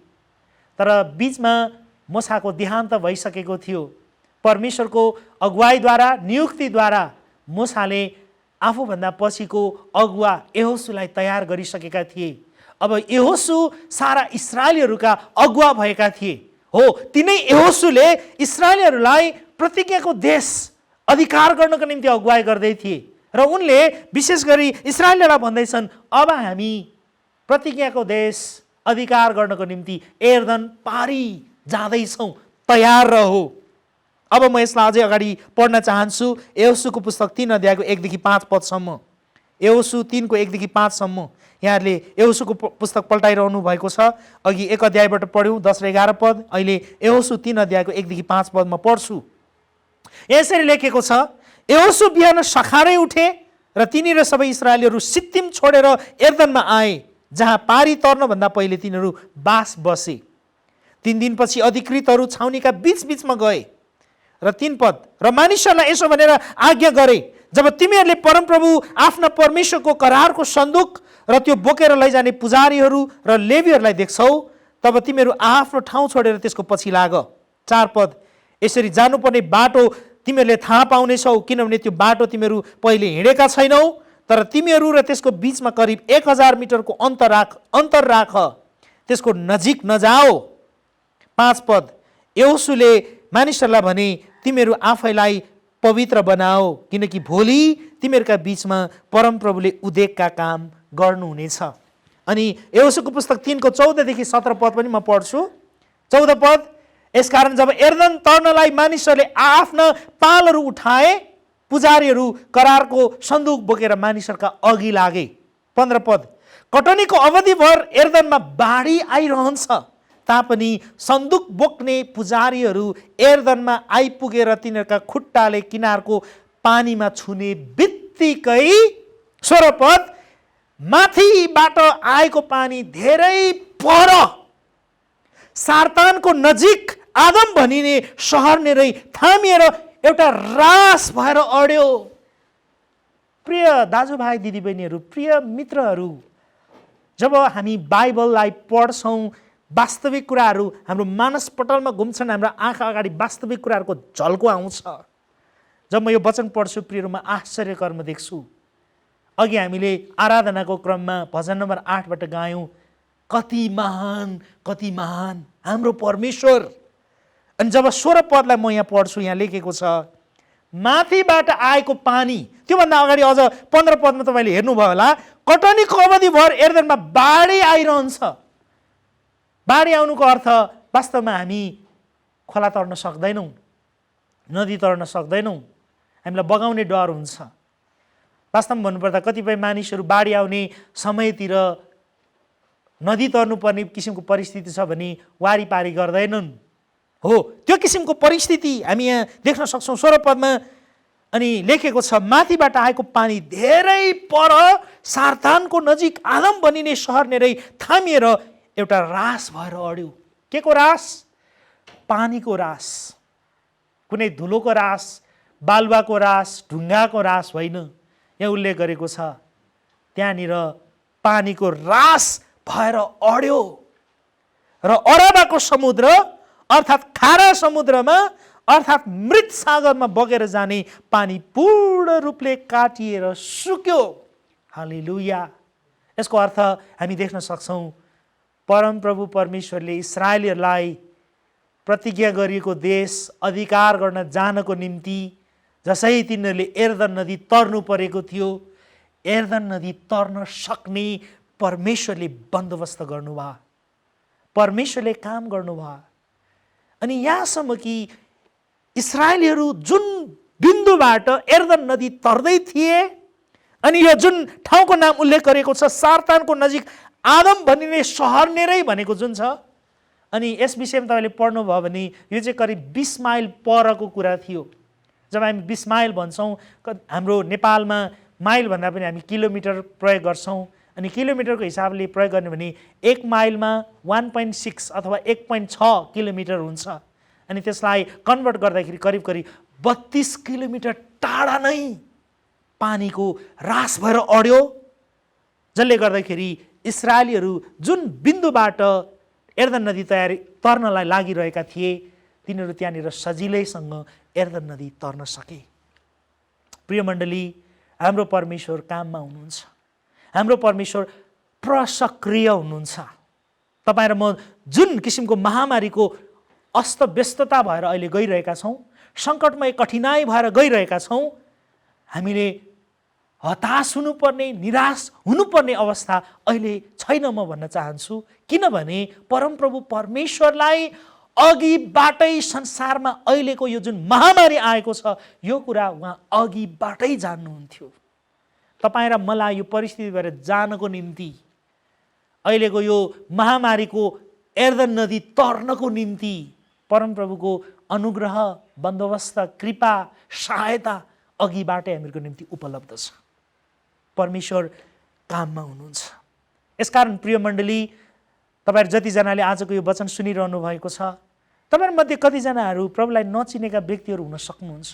तर बीचमा मोसाको देहान्त भइसकेको थियो। परमेश्वरको अगुवाईद्वारा, नियुक्तिद्वारा मोसाले आफूभन्दा पछिको अगुवा यहोशूलाई तयार गरिसकेका थिए। अब यहोशू सारा इस्राएलीहरूका अगुवा भएका थिए। हो, तिनै यहोशूले इस्राएलीहरूलाई प्रतिज्ञाको देश अधिकार गर्नको निम्ति अगुवाई गर्दै थिए र उनले विशेष गरी इस्राएलीहरूलाई भन्दैछन्, अब हामी प्रतिज्ञाको देश अधिकार गर्नको निम्ति एर्दन पारी जाँदैछौँ, तयार रहो। अब म यसलाई अझै अगाडि पढ्न चाहन्छु। यहोशूको पुस्तक 3 अध्यायको 1 देखि 5 पदसम्म। यहोशू 3 को 1 देखि 5 सम्म यहाँहरूले यहोशूको पुस्तक पल्टाइरहनु भएको छ। अघि 1 अध्यायबाट पढ्यौँ 10 र 11 पद, अहिले यहोशू 3 अध्यायको 1 देखि 5 पद म पढ्छु। यसरी लेखेको छ, यहोशू बिहान सखारै उठे र तिनी र सबै इस्राएलीहरू सित्तिम छोडेर एर्दनमा आए, जहाँ पारी तर्नभन्दा पहिले तिनीहरू बास बसे। 3 दिनपछि अधिकृतहरू छाउनीका बीचबीचमा गए र 3 पद, र मानिसहरूलाई यसो भनेर आज्ञा गरे, जब तिमीहरूले परमप्रभु आफ्ना परमेश्वरको करारको सन्दुक र त्यो बोकेर लैजाने पुजारीहरू र लेवीहरूलाई देख्छौ, तब तिमीहरू आफ्नो ठाउँ छोडेर त्यसको पछि लाग। 4 पद, यसरी जानुपर्ने बाटो तिमीहरूले थाहा पाउनेछौ, किनभने त्यो बाटो तिमीहरू पहिले हिँडेका छैनौ, तर तिमीहरू र त्यसको बिचमा करिब 1000 मिटरको अन्तर राख, त्यसको नजिक नजाओ। 5 पद, यहोशूले मानिसहरूलाई भने, तिमीहरू आफैलाई पवित्र बनाओ, किनकि भोलि तिमीहरूका बिचमा परमप्रभुले उद्वेगका काम गर्नुहुनेछ। अनि यहोशूको पुस्तक 3 को 14 देखि 17 पद पनि म पढ्छु। 14 पद, यसकारण जब यर्दन तर्नलाई मानिसहरूले आफ्ना पालहरू उठाए, पुजारीहरू करारको सन्दुक बोकेर मानिसहरूका अघि लागे। 15 पद, कटनीको अवधिभर यर्दनमा बाढी आइरहन्छ तापनि सन्दुक बोक्ने पुजारीहरू यर्दनमा आइपुगेर तिनीहरूका खुट्टाले किनारको पानीमा छुने बित्तिकै, 16 पद, माथिबाट आएको पानी धेरै पर सार्तानको नजिक आदम भनिने सहर नेरै थामिएर एउटा रास भएर अड्यो। प्रिय दाजुभाइ दिदीबहिनीहरू, प्रिय मित्रहरू, जब हामी बाइबललाई पढ्छौँ, वास्तविक कुराहरू हाम्रो मानसपटलमा घुम्छन्, हाम्रो आँखा अगाडि वास्तविक कुराहरूको झल्को आउँछ। जब म यो वचन पढ्छु प्रियहरूमा आश्चर्य कर्म देख्छु। अघि हामीले आराधनाको क्रममा भजन नम्बर 8 बाट गायौँ, कति महान हाम्रो परमेश्वर। अनि जब 16 पदलाई म यहाँ पढ्छु, यहाँ लेखेको छ, माथिबाट आएको पानी। त्योभन्दा अगाडि अझ 15 पदमा तपाईँले हेर्नुभयो होला, कटनीको अवधिभर यर्दनमा बाढी आइरहन्छ। बाढी आउनुको अर्थ वास्तवमा हामी खोला तर्न सक्दैनौँ, नदी तर्न सक्दैनौँ, हामीलाई बगाउने डर हुन्छ। वास्तवमा भन्नुपर्दा कतिपय मानिसहरू बाढी आउने समयतिर नदी तर्नुपर्ने किसिमको परिस्थिति छ भने वारीपारी गर्दैनन्। हो, त्यो किसिमको परिस्थिति हामी यहाँ देख्न सक्छौँ 16 पदमा। अनि लेखेको छ, माथिबाट आएको पानी धेरै पर सार्तानको नजिक आदम भनिने सहर नेरै थामिएर एउटा रास भएर अड्यो। के को रास? पानीको रास। कुनै धुलोको रास, बालुवाको रास, ढुङ्गाको रास होइन। यहाँ उल्लेख गरेको छ, त्यहाँनिर पानीको रास भएर अड्यो र अरबाको समुद्र अर्थात् खारा समुद्रमा अर्थात् मृत सागरमा बगेर जाने पानी पूर्ण रूपले काटिएर सुक्यो। हालेलुया। यसको अर्थ हामी देख्न सक्छौँ, परमप्रभु परमेश्वरले इस्राएलीहरूलाई प्रतिज्ञा गरिएको देश अधिकार गर्न जानको निम्ति जसै तिनीहरूले यर्दन नदी तर्नु परेको थियो, यर्दन नदी तर्न सक्ने परमेश्वरले बन्दोबस्त गर्नुभयो, परमेश्वरले काम गर्नुभयो। अनि यहाँसम्म कि इस्राएलीहरू जुन बिन्दुबाट यर्दन नदी तर्दै थिए, अनि यो जुन ठाउँको नाम उल्लेख गरेको छ सार्तानको नजिक आदम भनिने सहर नेरै भनेको जुन छ, अनि यस विषयमा तपाईँले पढ्नुभयो भने यो चाहिँ करिब 20 माइल परको कुरा थियो। जब हामी 20 माइल भन्छौँ, हाम्रो नेपालमा माइल भन्दा पनि हामी किलोमिटर प्रयोग गर्छौँ, अनि किलोमिटरको हिसाबले प्रयोग गर्ने भने 1 माइलमा 1.6 अथवा 1.6 किलोमिटर हुन्छ। अनि त्यसलाई कन्भर्ट गर्दाखेरि करिब 32 किलोमिटर टाढा नै पानीको रास भएर अड्यो, जसले गर्दाखेरि इस्राएलीहरू जुन बिन्दुबाट यर्दन नदी तर्नलाई लागिरहेका थिए, तिनीहरू त्यहाँनिर सजिलैसँग यर्दन नदी तर्न सके। प्रिय मण्डली, हाम्रो परमेश्वर काममा हुनुहुन्छ, हाम्रो परमेश्वर प्रसक्रिय हुनुहुन्छ। तपाईँ र म जुन किसिमको महामारीको अस्तव्यस्तता भएर अहिले गइरहेका छौँ, सङ्कटमय कठिनाइ भएर गइरहेका छौँ, हामीले हताश हुनुपर्ने, निराश हुनुपर्ने अवस्था अहिले छैन म भन्न चाहन्छु। किनभने परमप्रभु परमेश्वरलाई अघिबाटै संसारमा अहिलेको यो जुन महामारी आएको छ, यो कुरा उहाँ अघिबाटै जान्नुहुन्थ्यो। तपाईँ र मलाई यो परिस्थितिबाट जानको निम्ति, अहिलेको यो महामारीको यर्दन नदी तर्नको निम्ति परमप्रभुको अनुग्रह, बन्दोबस्त, कृपा, सहायता अघिबाटै हामीहरूको निम्ति उपलब्ध छ। परमेश्वर काममा हुनुहुन्छ। यसकारण प्रिय मण्डली, तपाईँहरू जतिजनाले आजको यो वचन सुनिरहनु भएको छ, तपाईँहरूमध्ये कतिजनाहरू प्रभुलाई नचिनेका व्यक्तिहरू हुन सक्नुहुन्छ।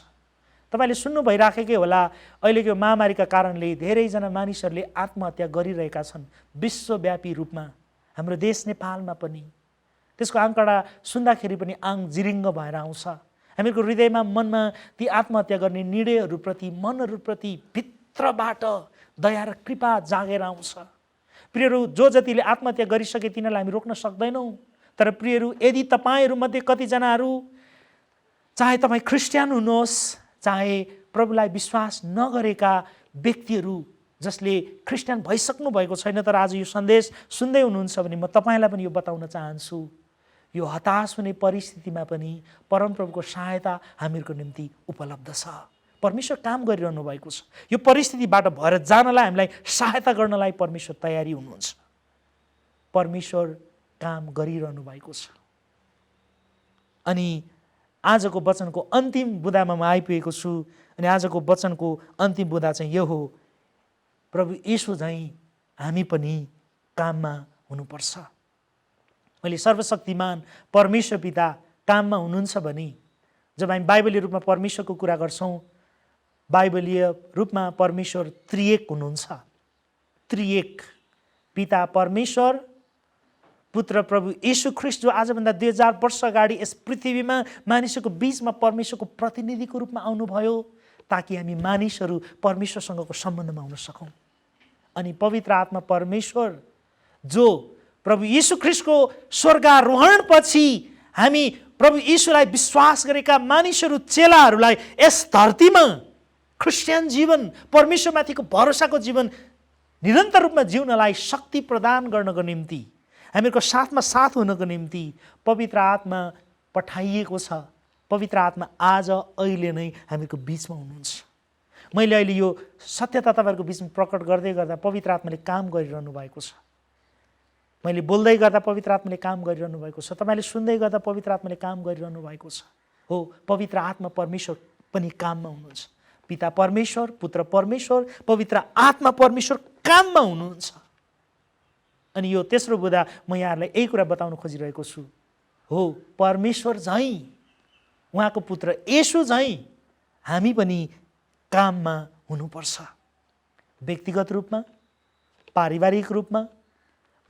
तपाईँले सुन्नु भइराखेकै होला, अहिलेको महामारीका कारणले धेरैजना मानिसहरूले आत्महत्या गरिरहेका छन् विश्वव्यापी रूपमा, हाम्रो देश नेपालमा पनि। त्यसको आँकडा सुन्दाखेरि पनि आङ जिरिङ्ग भएर आउँछ। हामीहरूको हृदयमा मनमा ती आत्महत्या गर्ने निर्णयहरूप्रति मनहरूप्रति भित्रबाट दया र कृपा जागेर आउँछ। प्रियहरू, जो जतिले आत्महत्या गरिसके तिनीहरूलाई हामी रोक्न सक्दैनौँ। तर प्रियहरू, यदि तपाईँहरूमध्ये कतिजनाहरू चाहे तपाईँ क्रिस्चियन हुनुहोस्, चाहे प्रभुलाई विश्वास नगरेका व्यक्तिहरू जसले क्रिस्चियन भइसक्नु भएको छैन तर आज यो सन्देश सुन्दै हुनुहुन्छ भने म तपाईँलाई पनि यो बताउन चाहन्छु, यो हताश हुने परिस्थितिमा पनि परमप्रभुको सहायता हामीहरूको निम्ति उपलब्ध छ। परमेश्वर काम गरिरहनु भएको छ। यो परिस्थितिबाट भएर जानलाई हामीलाई सहायता गर्नलाई परमेश्वर तयारी हुनुहुन्छ। परमेश्वर काम गरिरहनु भएको छ। अनि आजको वचनको अन्तिम बुँदामा म आइपुगेको छु। अनि आजको वचनको अन्तिम बुँदा चाहिँ यो हो, प्रभु येशू झैँ हामी पनि काममा हुनुपर्छ। मैले सर्वशक्तिमान परमेश्वर पिता काममा हुनुहुन्छ भने जब हामी बाइबलीय रूपमा परमेश्वरको कुरा गर्छौँ, बाइबलीय रूपमा परमेश्वर त्रिएक हुनुहुन्छ। त्रिएक पिता परमेश्वर, पुत्र प्रभु येशू ख्रिस्ट जो आजभन्दा 2000 वर्ष अगाडि यस पृथ्वीमा मानिसहरूको बीचमा परमेश्वरको प्रतिनिधिको रूपमा आउनुभयो ताकि हामी मानिसहरू परमेश्वरसँगको सम्बन्धमा हुन सकौँ। अनि पवित्र आत्मा परमेश्वर जो प्रभु येशू ख्रिस्टको स्वर्गारोहणपछि हामी प्रभु येशूलाई विश्वास गरेका मानिसहरू, चेलाहरूलाई यस धरतीमा क्रिस्चियन जीवन, परमेश्वरमाथिको भरोसाको जीवन निरन्तर रूपमा जिउनलाई शक्ति प्रदान गर्नको निम्ति, हामीहरूको साथमा साथ हुनको निम्ति पवित्र आत्मा पठाइएको छ। पवित्र आत्मा आज अहिले नै हामीको बीचमा हुनुहुन्छ। मैले अहिले यो सत्यता तपाईँहरूको बीचमा प्रकट गर्दै गर्दा पवित्र आत्माले काम गरिरहनु भएको छ। मैले बोल्दै गर्दा पवित्र आत्माले काम गरिरहनु भएको छ। तपाईँले सुन्दै गर्दा पवित्र आत्माले काम गरिरहनु भएको छ। हो, पवित्र आत्मा परमेश्वर पनि काममा हुनुहुन्छ। पिता परमेश्वर, पुत्र परमेश्वर, पवित्र आत्मा परमेश्वर काममा हुनुहुन्छ। अनि यो तेस्रो बुँदा म यहाँहरूलाई यही कुरा बताउन खोजिरहेको छु। हो, परमेश्वर झैँ, उहाँको पुत्र येशू झैँ हामी पनि काममा हुनुपर्छ। व्यक्तिगत रूपमा, पारिवारिक रूपमा,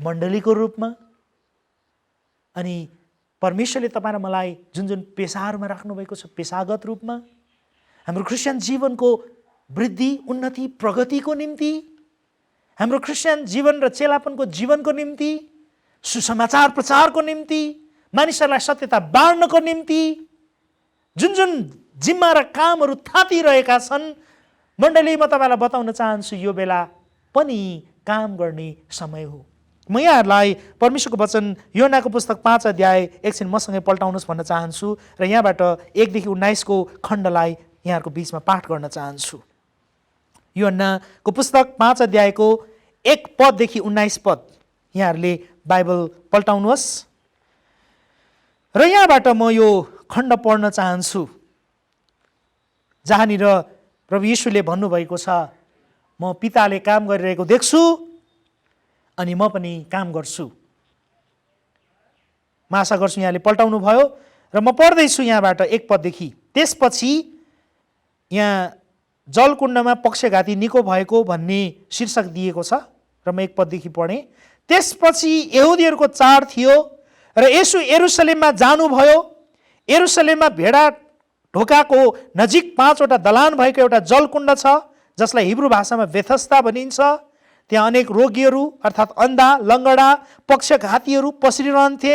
मण्डलीको रूपमा। अनि परमेश्वरले तपाईँ र मलाई जुन जुन पेसाहरूमा राख्नुभएको छ, पेसागत रूपमा हाम्रो क्रिस्चियन जीवनको वृद्धि, उन्नति, प्रगतिको निम्ति, हाम्रो क्रिस्चियन जीवन र चेलापनको जीवनको निम्ति, सुसमाचार प्रचारको निम्ति, मानिसहरूलाई सत्यता बाँड्नको निम्ति जुन जुन जिम्मा र कामहरू थापिरहेका छन्, मण्डली म तपाईँलाई बताउन चाहन्छु यो बेला पनि काम गर्ने समय हो। म यहाँहरूलाई परमेश्वरको वचन योनाको पुस्तक 5 अध्याय एकछिन मसँगै पल्टाउनुहोस् भन्न चाहन्छु र यहाँबाट 1 देखि 19 को खण्डलाई यहाँहरूको बीचमा पाठ गर्न चाहन्छु। योनाको पुस्तक 5 अध्यायको 1 पददेखि 19 पद यहाँहरूले बाइबल पल्टाउनुहोस् र यहाँबाट म यो खण्ड पढ्न चाहन्छु जहाँनिर प्रभु येशूले भन्नुभएको छ, म पिताले काम गरिरहेको देख्छु अनि म पनि काम गर्छु। म आशा गर्छु यहाँले पल्टाउनु भयो र म पढ्दैछु यहाँबाट 1 पददेखि। त्यसपछि यहाँ जलकुण्डमा पक्षघाती निको भएको भन्ने शीर्षक दिएको छ र म 1 पददेखि पढेँ। त्यसपछि यहुदीहरूको चाड थियो र येशू यरुसलेममा जानुभयो। यरुसलेममा भेडा ढोकाको नजिक 5वटा दलान भएको एउटा जलकुण्ड छ जसलाई हिब्रू भाषामा बेथस्दा भनिन्छ। त्यहाँ अनेक रोगीहरू अर्थात् अन्धा, लङ्गडा, पक्षघातीहरू पसिरहन्थे।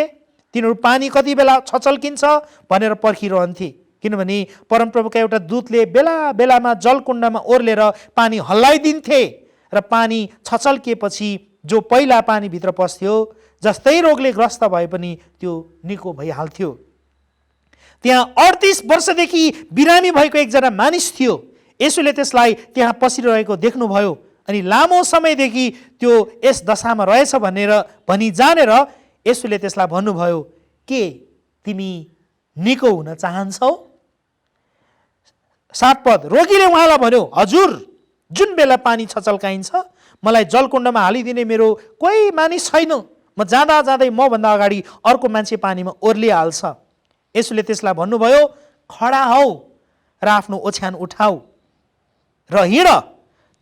तिनीहरू पानी कति बेला छचल्किन्छ भनेर पर्खिरहन्थे, किनभने परमप्रभुका एउटा दूतले बेला बेलामा जलकुण्डमा ओर्लेर पानी हल्लाइदिन्थे र पानी छचल्किएपछि जो पहिला पानीभित्र पस्थ्यो जस्तै रोगले ग्रस्त भए पनि त्यो निको भइहाल्थ्यो। त्यहाँ 38 वर्षदेखि बिरामी भएको एकजना मानिस थियो। येशूले त्यसलाई त्यहाँ पसिरहेको देख्नुभयो अनि लामो समयदेखि त्यो यस दशामा रहेछ भनी जानेर येशूले त्यसलाई भन्नुभयो, के तिमी निको हुन चाहन्छौ? 7 पद, रोगीले उहाँलाई भन्यो, हजुर, जुन बेला पानी छचल्काइन्छ मलाई जलकुण्डमा हालिदिने मेरो कोही मानिस छैन। म जाँदा जाँदै मभन्दा अगाडि अर्को मान्छे पानीमा ओर्लिहाल्छ। येशूले त्यसलाई भन्नुभयो, खडा हौ र आफ्नो ओछ्यान उठाऊ र हिँड।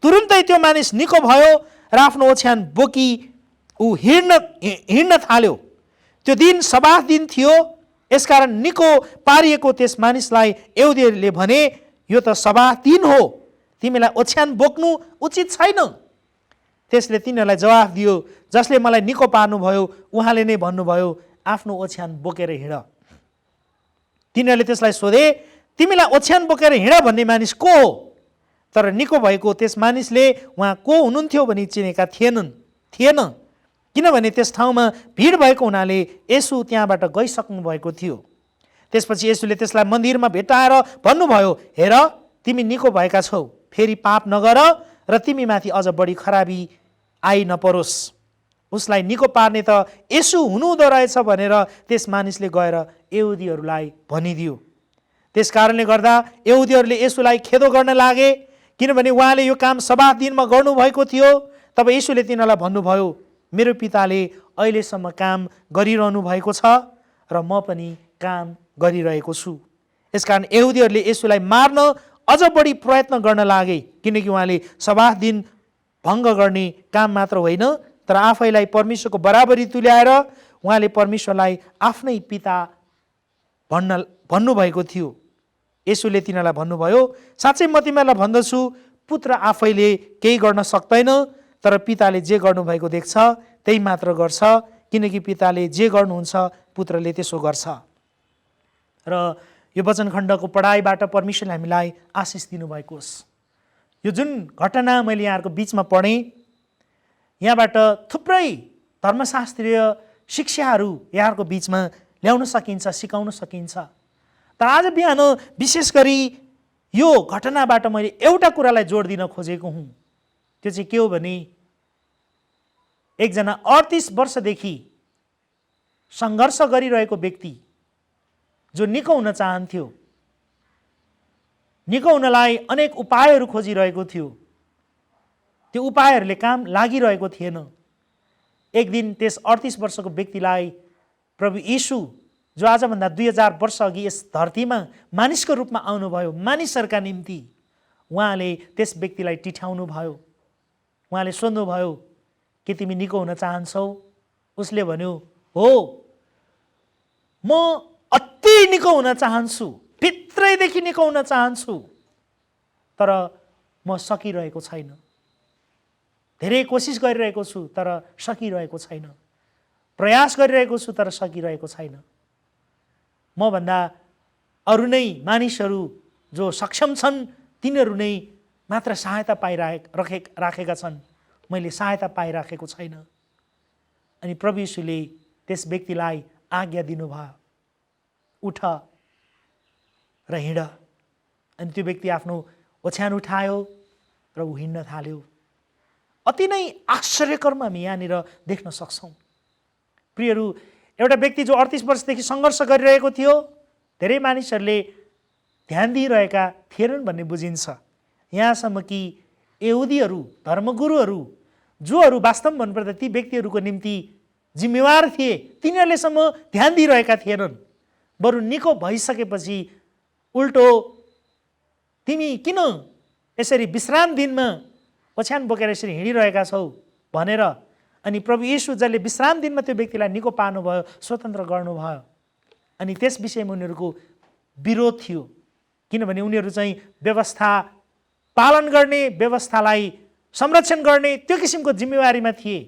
तुरुन्तै त्यो मानिस निको भयो र आफ्नो ओछ्यान बोकी ऊ हिँड्न थाल्यो। त्यो दिन सबाथ दिन थियो। यसकारण निको पारिएको त्यस मानिसलाई यहुदीहरूले भने, यो त सबाथ दिन हो, तिमीलाई ओछ्यान बोक्नु उचित छैन। त्यसले तिनीहरूलाई जवाफ दियो, जसले मलाई निको पार्नुभयो उहाँले नै भन्नुभयो, आफ्नो ओछ्यान बोकेर हिँड। तिनीहरूले त्यसलाई सोधे, तिमीलाई ओछ्यान बोकेर हिँड भन्ने मानिस को हो? तर निको भएको त्यस मानिसले उहाँ को हुनुहुन्थ्यो भनी चिनेका थिएन, किनभने त्यस ठाउँमा भिड भएको हुनाले येशू त्यहाँबाट गइसक्नु भएको थियो। त्यसपछि येशूले त्यसलाई मन्दिरमा भेटाएर भन्नुभयो, हेर तिमी निको भएका छौ, फेरि पाप नगर र तिमी माथि अझ बढी खराबी आइ नपरोस्। उसलाई निको पार्ने त येशू हुनुहुँदो रहेछ भनेर त्यस मानिसले गएर यहुदीहरूलाई भनिदियो। त्यस कारणले गर्दा यहुदीहरूले येशूलाई खेदो गर्न लागे, किनभने उहाँले यो काम सबात दिनमा गर्नुभएको थियो। तब येशूले तिनीहरूलाई भन्नुभयो, मेरो पिताले अहिलेसम्म काम गरिरहनु भएको छ र म पनि काम गरिरहेको छु। यसकारण यहुदीहरूले येशूलाई मार्न अझ बढी प्रयत्न गर्न लागे, किनकि उहाँले सबात दिन भङ्ग गर्ने काम मात्र होइन, तर आफैलाई परमेश्वरको बराबरी तुल्याएर उहाँले परमेश्वरलाई आफ्नै पिता भन्नुभएको थियो। येशूले तिनीहरूलाई भन्नुभयो, साँच्चै म तिमीहरूलाई भन्दछु, पुत्र आफैले केही गर्न सक्दैन, तर पिताले जे गर्नुभएको देख्छ त्यही मात्र गर्छ, किनकि पिताले जे गर्नुहुन्छ पुत्रले त्यसो गर्छ। र यो वचनखण्डको पढाइबाट परमेश्वरले हामीलाई आशिष दिनुभएको होस्। यो जुन घटना मैले यहाँहरूको बिचमा पढेँ, यहाँबाट थुप्रै धर्मशास्त्रीय शिक्षाहरू यहाँहरूको बिचमा ल्याउन सकिन्छ, सिकाउन सकिन्छ। तर आज बिहान विशेष गरी यो घटनाबाट मैले एउटा कुरालाई जोड दिन खोजेको हुँ। त्यो चाहिँ के हो भने, एकजना 38 वर्षदेखि सङ्घर्ष गरिरहेको व्यक्ति जो निको हुन चाहन्थ्यो, निको हुनलाई अनेक उपायहरू खोजिरहेको थियो, त्यो उपायहरूले काम लागिरहेको थिएन। एक दिन त्यस 38 वर्षको व्यक्तिलाई प्रभु येशू, जो आजभन्दा 2000 वर्ष अघि यस धरतीमा मानिसको रूपमा आउनुभयो मानिसहरूका निम्ति, उहाँले त्यस व्यक्तिलाई टिठाउनु भयो। उहाँले सोध्नुभयो, के तिमी निको हुन चाहन्छौ? उसले भन्यो, हो, म अति निको हुन चाहन्छु, भित्रैदेखि निको हुन चाहन्छु, तर म सकिरहेको छैन। धेरै कोसिस गरिरहेको छु तर सकिरहेको छैन, प्रयास गरिरहेको छु तर सकिरहेको छैन। म भन्दा अरू नै मानिसहरू जो सक्षम छन् तिनीहरू नै मात्र सहायता राखेका छन्, मैले सहायता पाइराखेको छैन। अनि प्रभु येशूले त्यस व्यक्तिलाई आज्ञा दिनुभयो, उठ र हिँड। अनि त्यो व्यक्ति आफ्नो ओछ्यान उठायो र ऊ हिँड्न थाल्यो। अति नै आश्चर्यकर्म हामी यहाँनिर देख्न सक्छौँ। प्रियहरू, एउटा व्यक्ति जो 38 वर्षदेखि सङ्घर्ष गरिरहेको थियो, धेरै मानिसहरूले ध्यान दिइरहेका थिएनन् भन्ने बुझिन्छ। यहाँसम्म कि यहुदीहरू, धर्मगुरुहरू, जोहरू वास्तवमा भन्नुपर्दा ती व्यक्तिहरूको निम्ति जिम्मेवार थिए, तिनीहरूलेसम्म ध्यान दिइरहेका थिएनन्। बरु निको भइसकेपछि उल्टो, तिमी किन यसरी विश्राम दिनमा ओछ्यान बोकेर यसरी हिँडिरहेका छौ भनेर, अनि प्रभु येशू जसले विश्राम दिनमा त्यो व्यक्तिलाई निको पार्नुभयो, स्वतन्त्र गर्नुभयो। अनि त्यस विषयमा उनीहरूको विरोध थियो, किनभने उनीहरू चाहिँ व्यवस्था पालन गर्ने, व्यवस्थालाई संरक्षण गर्ने त्यो किसिमको जिम्मेवारीमा थिए।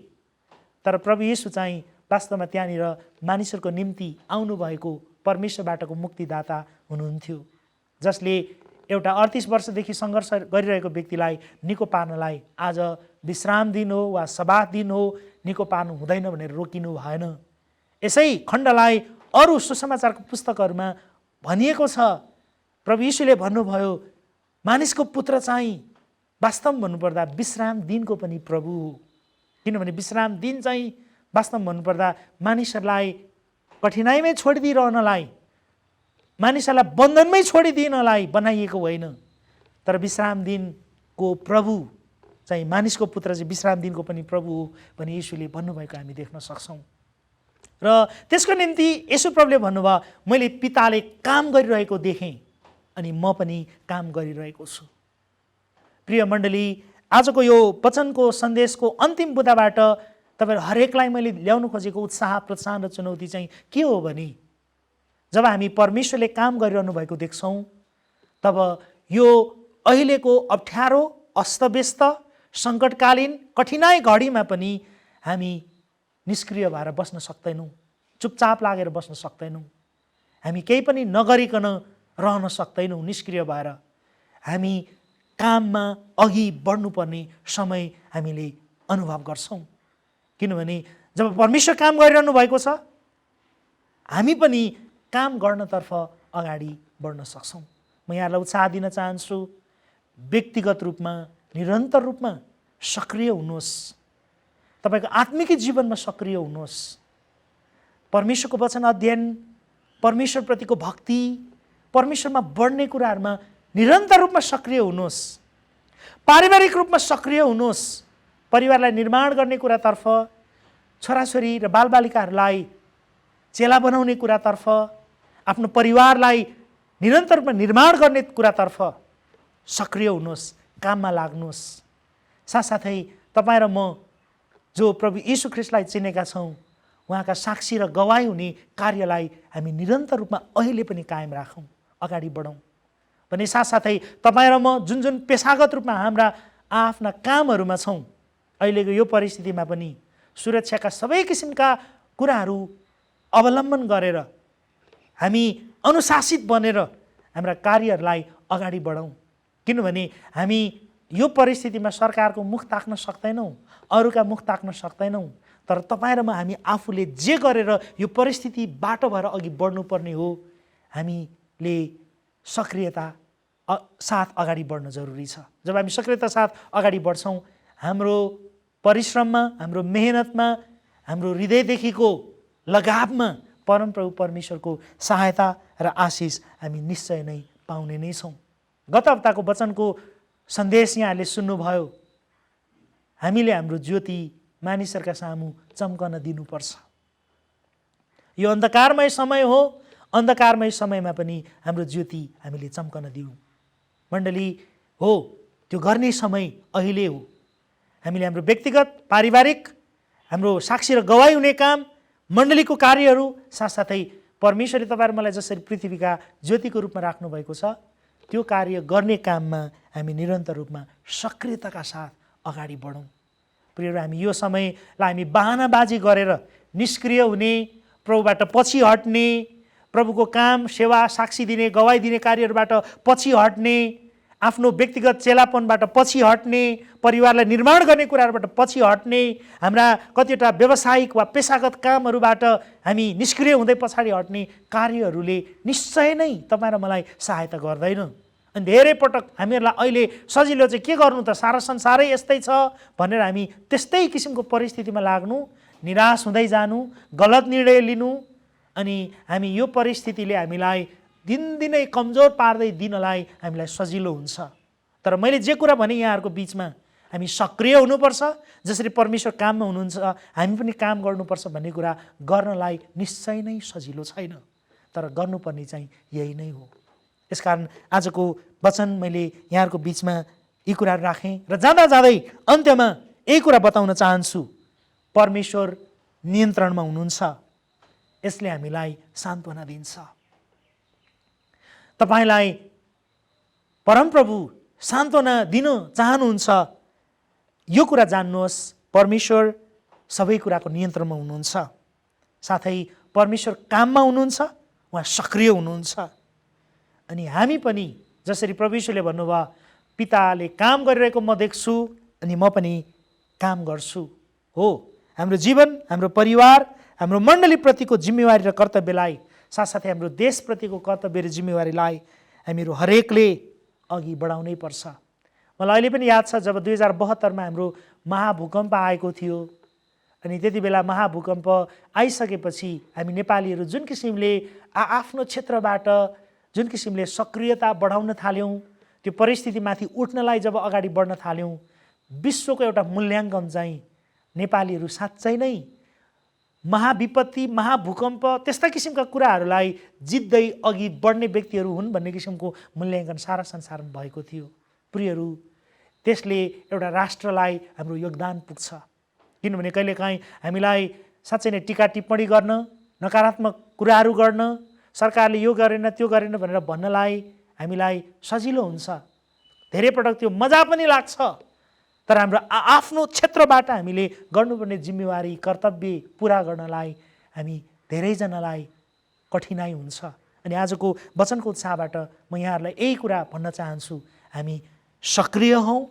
तर प्रभु येशू चाहिँ वास्तवमा त्यहाँनिर मानिसहरूको निम्ति आउनुभएको परमेश्वरबाटको मुक्तिदाता हुनुहुन्थ्यो, जसले एउटा 38 वर्षदेखि सङ्घर्ष गरिरहेको व्यक्तिलाई निको पार्नलाई आज विश्राम दिन हो वा सबात दिन हो, निको पार्नु हुँदैन भनेर रोकिनु भएन। यसै खण्डलाई अरू सुसमाचारको पुस्तकहरूमा भनिएको छ। प्रभु येशूले भन्नुभयो, मानिसको पुत्र चाहिँ वास्तवमा भन्नुपर्दा विश्राम दिनको पनि प्रभु हो, किनभने विश्राम दिन चाहिँ वास्तवमा भन्नुपर्दा मानिसहरूलाई कठिनाइमै छोडिदिइरहनलाई, मानिसहरूलाई बन्धनमै छोडिदिनलाई बनाइएको होइन, तर विश्राम दिनको प्रभु चाहिँ मानिसको पुत्र चाहिँ विश्राम दिनको पनि प्रभु हो भनी येशूले भन्नुभएको हामी देख्न सक्छौँ। र त्यसको निम्ति येशू प्रभुले भन्नुभयो, मैले पिताले काम गरिरहेको देखेँ अनि म पनि काम गरिरहेको छु। प्रिय मण्डली, आजको यो वचनको सन्देशको अन्तिम बुँदाबाट तपाईँहरू हरेकलाई मैले ल्याउनु खोजेको उत्साह, प्रोत्साहन र चुनौती चाहिँ के हो भने जब हामी परमेश्वरले काम गरिरहनु भएको देख्छौँ तब यो अहिलेको अप्ठ्यारो, अस्तव्यस्त, सङ्कटकालीन, कठिनाइ घडीमा पनि हामी निष्क्रिय भएर बस्न सक्दैनौँ, चुपचाप लागेर बस्न सक्दैनौँ, हामी केही पनि नगरिकन रहन सक्दैनौँ। निष्क्रिय भएर हामी काममा अघि बढ्नुपर्ने समय हामीले अनुभव गर्छौँ। किनभने जब परमेश्वर काम गरिरहनु भएको छ हामी पनि काम गर्नतर्फ अगाडि बढ्न सक्छौँ। म यहाँलाई उत्साह दिन चाहन्छु, व्यक्तिगत रूपमा, निरन्तर रूपमा सक्रिय हुनुहोस्, तपाईँको आत्मिक जीवनमा सक्रिय हुनुहोस्। परमेश्वरको वचन अध्ययन, परमेश्वरप्रतिको भक्ति, परमेश्वरमा बढ्ने कुराहरूमा निरन्तर रूपमा सक्रिय हुनुहोस्। पारिवारिक रूपमा सक्रिय हुनुहोस्। परिवारलाई निर्माण गर्ने कुरातर्फ, छोराछोरी र बालबालिकाहरूलाई चेला बनाउने कुरातर्फ, आफ्नो परिवारलाई निरन्तर रूपमा निर्माण गर्ने कुरातर्फ सक्रिय हुनुहोस्, काममा लाग्नुहोस्। साथसाथै तपाईँ र म जो प्रभु यीशु ख्रीष्टलाई चिनेका छौँ उहाँका साक्षी र गवाही हुने कार्यलाई हामी निरन्तर रूपमा अहिले पनि कायम राखौँ, अगाडि बढौँ। भने साथसाथै तपाईँ र म जुन जुन पेसागत रूपमा हाम्रा आफ्ना कामहरूमा छौँ अहिलेको यो परिस्थितिमा पनि सुरक्षाका सबै किसिमका कुराहरू अवलम्बन गरेर हामी अनुशासित बनेर हाम्रा कार्यहरूलाई अगाडि बढौँ। किनभने हामी यो परिस्थितिमा सरकारको मुख ताक्न सक्दैनौँ, अरूका मुख ताक्न सक्दैनौँ, तर तपाईँ र म हामी आफूले जे गरेर यो परिस्थितिबाट भएर अघि बढ्नुपर्ने हो। हामीले सक्रियता साथ अगाडि बढ्न जरुरी छ। जब हामी सक्रियता साथ अगाडि बढ्छौँ हाम्रो परिश्रममा, हाम्रो मेहनतमा, हाम्रो हृदयदेखिको लगावमा परमप्रभु परमेश्वरको सहायता र आशिष हामी निश्चय नै पाउने नै छौँ। गत हप्ताको वचनको सन्देश यहाँहरूले सुन्नुभयो। हामीले हाम्रो ज्योति मानिसहरूका सामु चम्कन दिनुपर्छ। यो अन्धकारमय समय हो, अन्धकारमय समयमा पनि हाम्रो ज्योति हामीले चम्कन दिउँ। मण्डली हो, त्यो गर्ने समय अहिले हो। हामीले हाम्रो व्यक्तिगत, पारिवारिक, हाम्रो साक्षी र गवाही हुने काम, मण्डलीको कार्यहरू, साथसाथै परमेश्वरले तपाईँ र मलाई जसरी पृथ्वीका ज्योतिको रूपमा राख्नुभएको छ त्यो कार्य गर्ने काममा हामी निरन्तर रूपमा सक्रियताका साथ अगाडि बढौँ। प्रियहरू, हामी यो समयलाई हामी बहानाबाजी गरेर निष्क्रिय हुने, प्रभुबाट पछि हट्ने, प्रभुको काम, सेवा, साक्षी दिने, गवाही दिने कार्यहरूबाट पछि हट्ने, आफ्नो व्यक्तिगत चेलापनबाट पछि हट्ने, परिवारलाई निर्माण गर्ने कुराहरूबाट पछि हट्ने, हाम्रा कतिवटा व्यावसायिक वा पेसागत कामहरूबाट हामी निष्क्रिय हुँदै पछाडि हट्ने कार्यहरूले निश्चय नै तपाईँ र मलाई सहायता गर्दैन। अनि धेरै पटक हामीहरूलाई अहिले सजिलो चाहिँ के गर्नु त, सारा संसारै यस्तै छ भनेर हामी त्यस्तै किसिमको परिस्थितिमा लाग्नु, निराश हुँदै जानु, गलत निर्णय लिनु, अनि हामी यो परिस्थितिले हामीलाई दिनदिनै कमजोर पार्दै दिनलाई हामीलाई सजिलो हुन्छ। तर मैले जे कुरा भने यहाँहरूको बिचमा हामी सक्रिय हुनुपर्छ, जसरी परमेश्वर काममा हुनुहुन्छ हामी पनि काम गर्नुपर्छ भन्ने कुरा गर्नलाई निश्चय नै सजिलो छैन, तर गर्नुपर्ने चाहिँ यही नै हो। यसकारण आजको वचन मैले यहाँहरूको बिचमा यी कुराहरू राखेँ र जाँदा जाँदै अन्त्यमा यही कुरा बताउन चाहन्छु, परमेश्वर नियन्त्रणमा हुनुहुन्छ। यसले हामीलाई सान्त्वना दिन्छ। तपाईलाई परमप्रभु सान्त्वना दिन चाहनुहुन्छ, यो कुरा जान्नुहोस्, परमेश्वर सबै कुराको नियन्त्रणमा हुनुहुन्छ। साथै परमेश्वर काममा हुनुहुन्छ, उहाँ सक्रिय हुनुहुन्छ। अनि हामी पनि जसरी परमेश्वरले भन्नुभयो, पिताले काम गरिरहेको म देख्छु अनि म पनि काम गर्छु। हो, हाम्रो जीवन, हाम्रो परिवार, हाम्रो मण्डलीप्रतिको जिम्मेवारी र कर्तव्यलाई, साथसाथै हाम्रो देशप्रतिको कर्तव्य र जिम्मेवारीलाई हामीहरू हरेकले अघि बढाउनै पर्छ। मलाई अहिले पनि याद छ जब 2072मा हाम्रो महाभूकम्प आएको थियो, अनि त्यति बेला महाभूकम्प आइसकेपछि हामी नेपालीहरू जुन किसिमले आफ्नो क्षेत्रबाट जुन किसिमले सक्रियता बढाउन थाल्यौँ, त्यो परिस्थितिमाथि उठ्नलाई जब अगाडि बढ्न थाल्यौँ, विश्वको एउटा मूल्याङ्कन चाहिँ नेपालीहरू साँच्चै नै महाविपत्ति, महाभूकम्प त्यस्ता किसिमका कुराहरूलाई जित्दै अघि बढ्ने व्यक्तिहरू हुन् भन्ने किसिमको मूल्याङ्कन सारा संसारमा भएको थियो। प्रियहरू, त्यसले एउटा राष्ट्रलाई हाम्रो योगदान पुग्छ। किनभने कहिलेकाहीँ हामीलाई साँच्चै नै टिका टिप्पणी गर्न, नकारात्मक कुराहरू गर्न, सरकारले यो गरेन त्यो गरेन भनेर भन्नलाई हामीलाई सजिलो हुन्छ। धेरै पटक त्यो मजा पनि लाग्छ, तर हाम्रो आफ्नो क्षेत्रबाट हामीले गर्नुपर्ने जिम्मेवारी कर्तव्य पुरा गर्नलाई हामी धेरैजनालाई कठिनाइ हुन्छ। अनि आजको वचनको उत्साहबाट म यहाँहरूलाई यही कुरा भन्न चाहन्छु, हामी सक्रिय हौँ,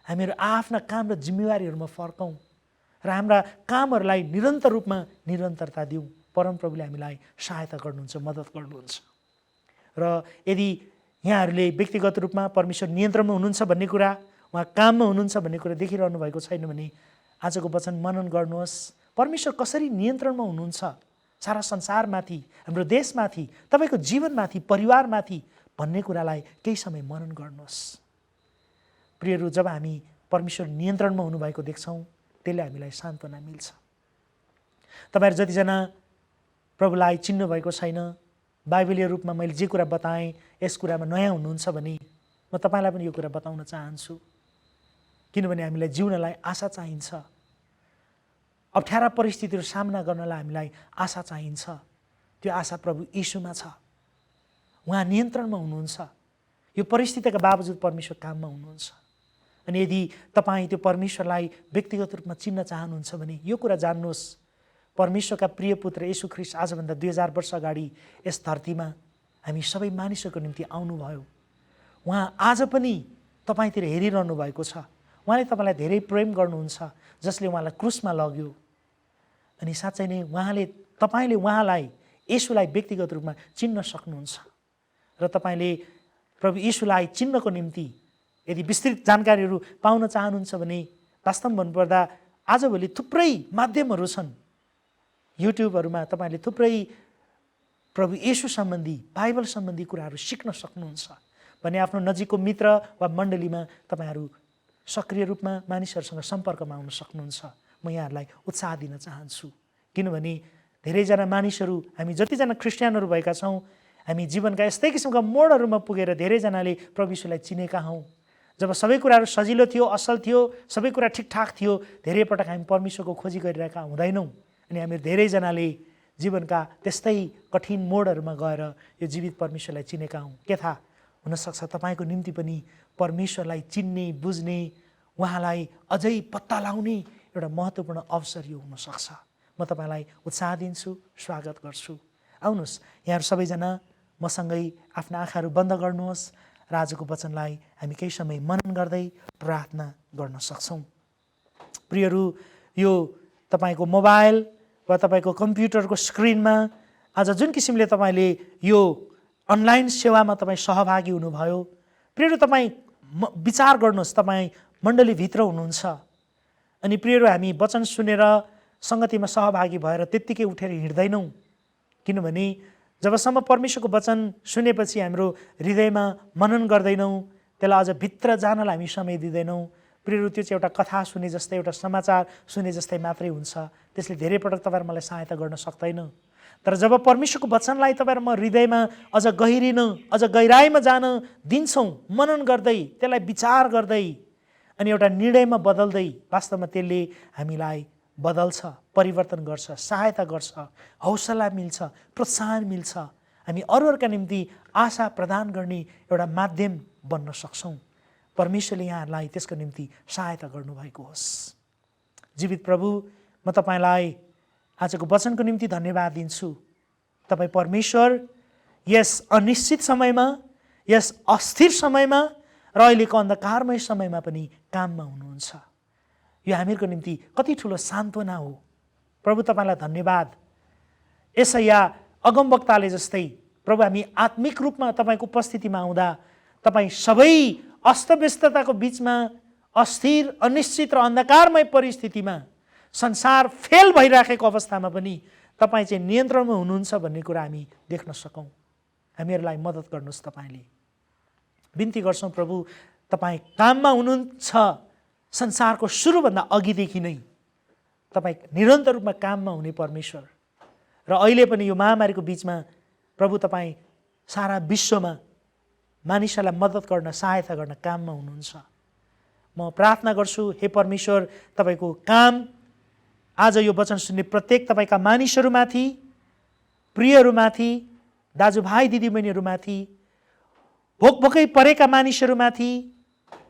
हामीहरू आफ्ना काम र जिम्मेवारीहरूमा फर्कौँ र हाम्रा कामहरूलाई निरन्तर रूपमा निरन्तरता दिउँ। परमप्रभुले हामीलाई सहायता गर्नुहुन्छ, मद्दत गर्नुहुन्छ। र यदि यहाँहरूले व्यक्तिगत रूपमा परमेश्वर नियन्त्रणमा हुनुहुन्छ भन्ने कुरा, उहाँ काममा हुनुहुन्छ भन्ने कुरा देखिरहनु भएको छैन भने आजको वचन मनन गर्नुहोस्। परमेश्वर कसरी नियन्त्रणमा हुनुहुन्छ सारा संसारमाथि, हाम्रो देशमाथि, तपाईँको जीवनमाथि, परिवारमाथि भन्ने कुरालाई केही समय मनन गर्नुहोस्। प्रियहरू, जब हामी परमेश्वर नियन्त्रणमा हुनुभएको देख्छौँ त्यसले हामीलाई सान्त्वना मिल्छ। तपाईँहरू जतिजना प्रभुलाई चिन्नु भएको छैन, बाइबलीय रूपमा मैले जे कुरा बताएँ यस कुरामा नयाँ हुनुहुन्छ भने म तपाईँलाई पनि यो कुरा बताउन चाहन्छु। किनभने हामीलाई जिउनलाई आशा चाहिन्छ, अप्ठ्यारा परिस्थितिहरू सामना गर्नलाई हामीलाई आशा चाहिन्छ। त्यो आशा प्रभु यीशुमा छ। उहाँ नियन्त्रणमा हुनुहुन्छ। यो परिस्थितिका बावजुद परमेश्वर काममा हुनुहुन्छ। अनि यदि तपाईँ त्यो परमेश्वरलाई व्यक्तिगत रूपमा चिन्न चाहनुहुन्छ भने यो कुरा जान्नुहोस्, परमेश्वरका प्रिय पुत्र येशू ख्रीष्ट आजभन्दा 2000 वर्ष अगाडि यस धरतीमा हामी सबै मानिसहरूको निम्ति आउनुभयो। उहाँ आज पनि तपाईँतिर हेरिरहनु भएको छ। उहाँले तपाईँलाई धेरै प्रेम गर्नुहुन्छ, जसले उहाँलाई क्रुसमा लग्यो। अनि साँच्चै नै तपाईँले उहाँलाई, येशूलाई व्यक्तिगत रूपमा चिन्न सक्नुहुन्छ। र तपाईँले प्रभु येशूलाई चिन्नको निम्ति यदि विस्तृत जानकारीहरू पाउन चाहनुहुन्छ भने वास्तवमा भन्नुपर्दा आजभोलि थुप्रै माध्यमहरू छन्। युट्युबहरूमा तपाईँले थुप्रै प्रभु येशू सम्बन्धी, बाइबल सम्बन्धी कुराहरू सिक्न सक्नुहुन्छ भने आफ्नो नजिकको मित्र वा मण्डलीमा तपाईँहरू सक्रिय रूपमा मानिसहरूसँग सम्पर्कमा आउन सक्नुहुन्छ। म यहाँहरूलाई उत्साह दिन चाहन्छु। किनभने धेरैजना मानिसहरू, हामी जतिजना क्रिस्चियनहरू भएका छौँ, हामी जीवनका यस्तै किसिमका मोडहरूमा पुगेर धेरैजनाले प्रभु येशूलाई चिनेका हौँ। जब सबै कुराहरू सजिलो थियो, असल थियो, सबै कुरा ठिकठाक थियो, धेरै पटक हामी परमेश्वरको खोजी गरिरहेका हुँदैनौँ। अनि हामीहरू धेरैजनाले जीवनका त्यस्तै कठिन मोडहरूमा गएर यो जीवित परमेश्वरलाई चिनेका हौँ। के थाहा, हुनसक्छ तपाईँको निम्ति पनि परमेश्वरलाई चिन्ने, बुझ्ने, उहाँलाई अझै पत्ता लगाउने एउटा महत्त्वपूर्ण अवसर यो हुनसक्छ। म तपाईँलाई उत्साह दिन्छु, स्वागत गर्छु। आउनुहोस्, यहाँहरू सबैजना मसँगै आफ्ना आँखाहरू बन्द गर्नुहोस् र आजको वचनलाई हामी केही समय मनन गर्दै प्रार्थना गर्न सक्छौँ। प्रियहरू, यो तपाईँको मोबाइल वा तपाईँको कम्प्युटरको स्क्रिनमा आज जुन किसिमले तपाईँले यो अनलाइन सेवामा तपाईँ सहभागी हुनुभयो, प्रियहरू तपाईँ विचार गर्नुहोस्, तपाईँ मण्डलीभित्र हुनुहुन्छ। अनि प्रियहरू, हामी वचन सुनेर सङ्गतिमा सहभागी भएर त्यत्तिकै उठेर हिँड्दैनौँ। किनभने जबसम्म परमेश्वरको वचन सुनेपछि हाम्रो हृदयमा मनन गर्दैनौँ, त्यसलाई अझ भित्र जानलाई हामी समय दिँदैनौँ। प्रियहरू, त्यो चाहिँ एउटा कथा सुने जस्तै, एउटा समाचार सुने जस्तै मात्रै हुन्छ। त्यसले धेरै पटक तपाईँहरू मलाई सहायता गर्न सक्दैन। तर जब परमेश्वरको वचनलाई तपाईँहरू म हृदयमा अझ गहिरिन, अझ गहिराइमा जान दिन्छौँ, मनन गर्दै, त्यसलाई विचार गर्दै अनि एउटा निर्णयमा बदल्दै, वास्तवमा त्यसले हामीलाई बदल्छ, परिवर्तन गर्छ, सहायता गर्छ, हौसला मिल्छ, प्रोत्साहन मिल्छ। हामी अरूहरूका निम्ति आशा प्रदान गर्ने एउटा माध्यम बन्न सक्छौँ। परमेश्वरले यहाँहरूलाई त्यसको निम्ति सहायता गर्नुभएको होस्। जीवित प्रभु, म तपाईँलाई आजको वचनको निम्ति धन्यवाद दिन्छु। तपाईँ परमेश्वर यस अनिश्चित समयमा, यस अस्थिर समयमा र अहिलेको अन्धकारमय समयमा पनि काममा हुनुहुन्छ। यो हामीहरूको निम्ति कति ठुलो सान्त्वना हो। प्रभु, तपाईँलाई धन्यवाद। यसैया अगमवक्ताले जस्तै प्रभु, हामी आत्मिक रूपमा तपाईँको उपस्थितिमा आउँदा तपाईँ सबै अस्तव्यस्तताको बिचमा, अस्थिर, अनिश्चित र अन्धकारमय परिस्थितिमा, संसार फेल भइराखेको अवस्थामा पनि तपाईँ चाहिँ नियन्त्रणमा हुनुहुन्छ भन्ने कुरा हामी देख्न सकौँ। हामीहरूलाई मद्दत गर्नुहोस्। तपाईँले बिन्ती गर्छौँ प्रभु, तपाईँ काममा हुनुहुन्छ। संसारको सुरुभन्दा अघिदेखि नै तपाईँ निरन्तर रूपमा काममा हुने परमेश्वर, र अहिले पनि यो महामारीको बिचमा प्रभु तपाईँ सारा विश्वमा मानिसहरूलाई मद्दत गर्न, सहायता गर्न काममा हुनुहुन्छ। म प्रार्थना गर्छु, हे परमेश्वर, तपाईँको काम आज यो वचन सुन्ने प्रत्येक तपाईँका मानिसहरूमाथि, प्रियहरूमाथि, दाजुभाइ दिदीबहिनीहरूमाथि, भोकभोकै परेका मानिसहरूमाथि,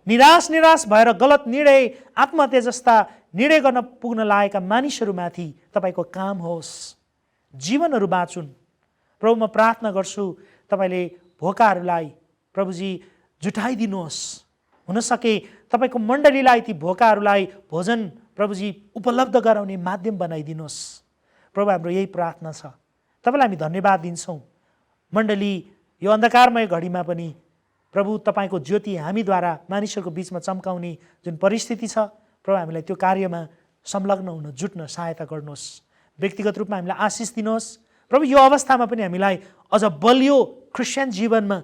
निराश भएर गलत निर्णय, आत्महत्या जस्ता निर्णय गर्न पुग्न लागेका मानिसहरूमाथि तपाईँको काम होस्, जीवनहरू बाँचुन्। प्रभु, म प्रार्थना गर्छु तपाईँले भोकाहरूलाई प्रभुजी जुटाइदिनुहोस्। हुनसके तपाईँको मण्डलीलाई, ती भोकाहरूलाई भोजन प्रभुजी उपलब्ध गराउने माध्यम बनाइदिनुहोस्। प्रभु, हाम्रो यही प्रार्थना छ। तपाईँलाई हामी धन्यवाद दिन्छौँ। मण्डली यो अन्धकारमय घडीमा पनि प्रभु तपाईँको ज्योति हामीद्वारा मानिसहरूको बिचमा चम्काउने जुन परिस्थिति छ, प्रभु हामीलाई त्यो कार्यमा संलग्न हुन, जुट्न सहायता गर्नुहोस्। व्यक्तिगत रूपमा हामीलाई आशिष दिनुहोस्। प्रभु, यो अवस्थामा पनि हामीलाई अझ बलियो क्रिस्चियन जीवनमा,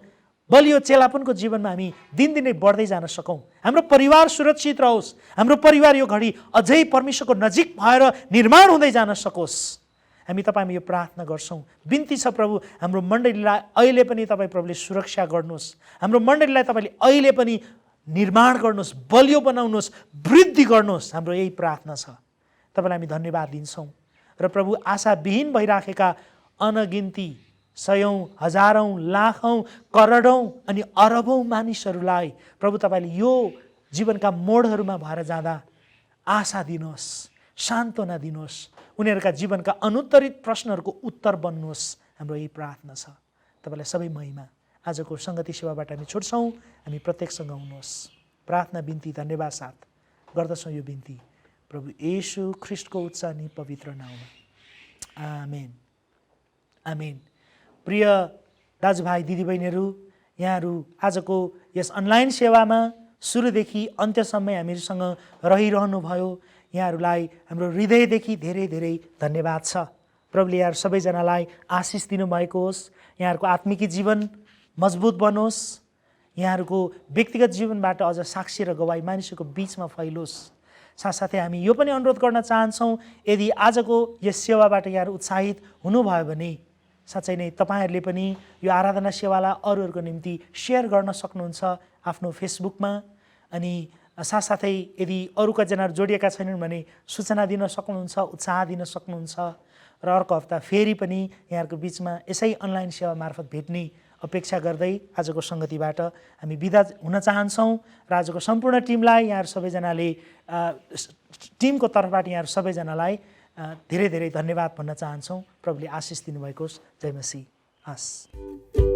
बलियो चेलापनको जीवनमा हामी दिनदिनै बढ्दै जान सकौँ। हाम्रो परिवार सुरक्षित रहोस्। हाम्रो परिवार यो घडी अझै परमेश्वरको नजिक भएर निर्माण हुँदै जान सकोस्। हामी तपाईँमा यो प्रार्थना गर्छौँ। बिन्ती छ प्रभु, हाम्रो मण्डलीलाई अहिले पनि तपाईँ प्रभुले सुरक्षा गर्नुहोस्। हाम्रो मण्डलीलाई तपाईँले अहिले पनि निर्माण गर्नुहोस्, बलियो बनाउनुहोस्, वृद्धि गर्नुहोस्। हाम्रो यही प्रार्थना छ। तपाईँलाई हामी धन्यवाद दिन्छौँ। र प्रभु, आशाविहीन भइराखेका अनगिन्ती सयौँ, हजारौँ, लाखौँ, करोडौँ अनि अरबौँ मानिसहरूलाई प्रभु तपाईँले यो जीवनका मोडहरूमा भएर जाँदा आशा दिनुहोस्, सान्त्वना दिनुहोस्। उनीहरूका जीवनका अनुत्तरित प्रश्नहरूको उत्तर बन्नुहोस्। हाम्रो यही प्रार्थना छ। तपाईँलाई सबै महिमा आजको सङ्गति सेवाबाट हामी छुट्छौँ। हामी प्रत्येकसँग हुनुहोस्। प्रार्थना, बिन्ती, धन्यवाद साथ गर्दछौँ यो बिन्ती प्रभु येशू ख्रिस्टको उच्च अनि पवित्र नाममा। आमेन, आमेन। प्रिय दाजुभाइ दिदीबहिनीहरू, यहाँहरू आजको यस अनलाइन सेवामा सुरुदेखि अन्त्यसम्म हामीहरूसँग रहिरहनुभयो। यहाँहरूलाई हाम्रो हृदयदेखि धेरै धेरै धन्यवाद छ। प्रभुले यहाँहरू सबैजनालाई आशिष दिनुभएको होस्। यहाँहरूको आत्मिकी जीवन मजबुत बनोस्। यहाँहरूको व्यक्तिगत जीवनबाट अझ साक्षी र गवाई मानिसहरूको बिचमा फैलोस्। साथसाथै हामी यो पनि अनुरोध गर्न चाहन्छौँ, यदि आजको यस सेवाबाट यहाँहरू उत्साहित हुनुभयो भने साँच्चै नै तपाईँहरूले पनि यो आराधना सेवालाई अरूहरूको निम्ति सेयर गर्न सक्नुहुन्छ आफ्नो फेसबुकमा। अनि साथसाथै यदि अरू कतिजनाहरू जोडिएका छैनन् भने सूचना दिन सक्नुहुन्छ, उत्साह दिन सक्नुहुन्छ। र अर्को हप्ता फेरि पनि यहाँहरूको बिचमा यसै अनलाइन सेवा मार्फत भेट्ने अपेक्षा गर्दै आजको सङ्गतिबाट हामी बिदा हुन चाहन्छौँ। र आजको सम्पूर्ण टिमलाई, यहाँहरू सबैजनाले टिमको तर्फबाट यहाँहरू सबैजनालाई धेरै धेरै धन्यवाद भन्न चाहन्छौँ। प्रभुले आशिष दिनुभएको होस्। जय मसीह। हस्।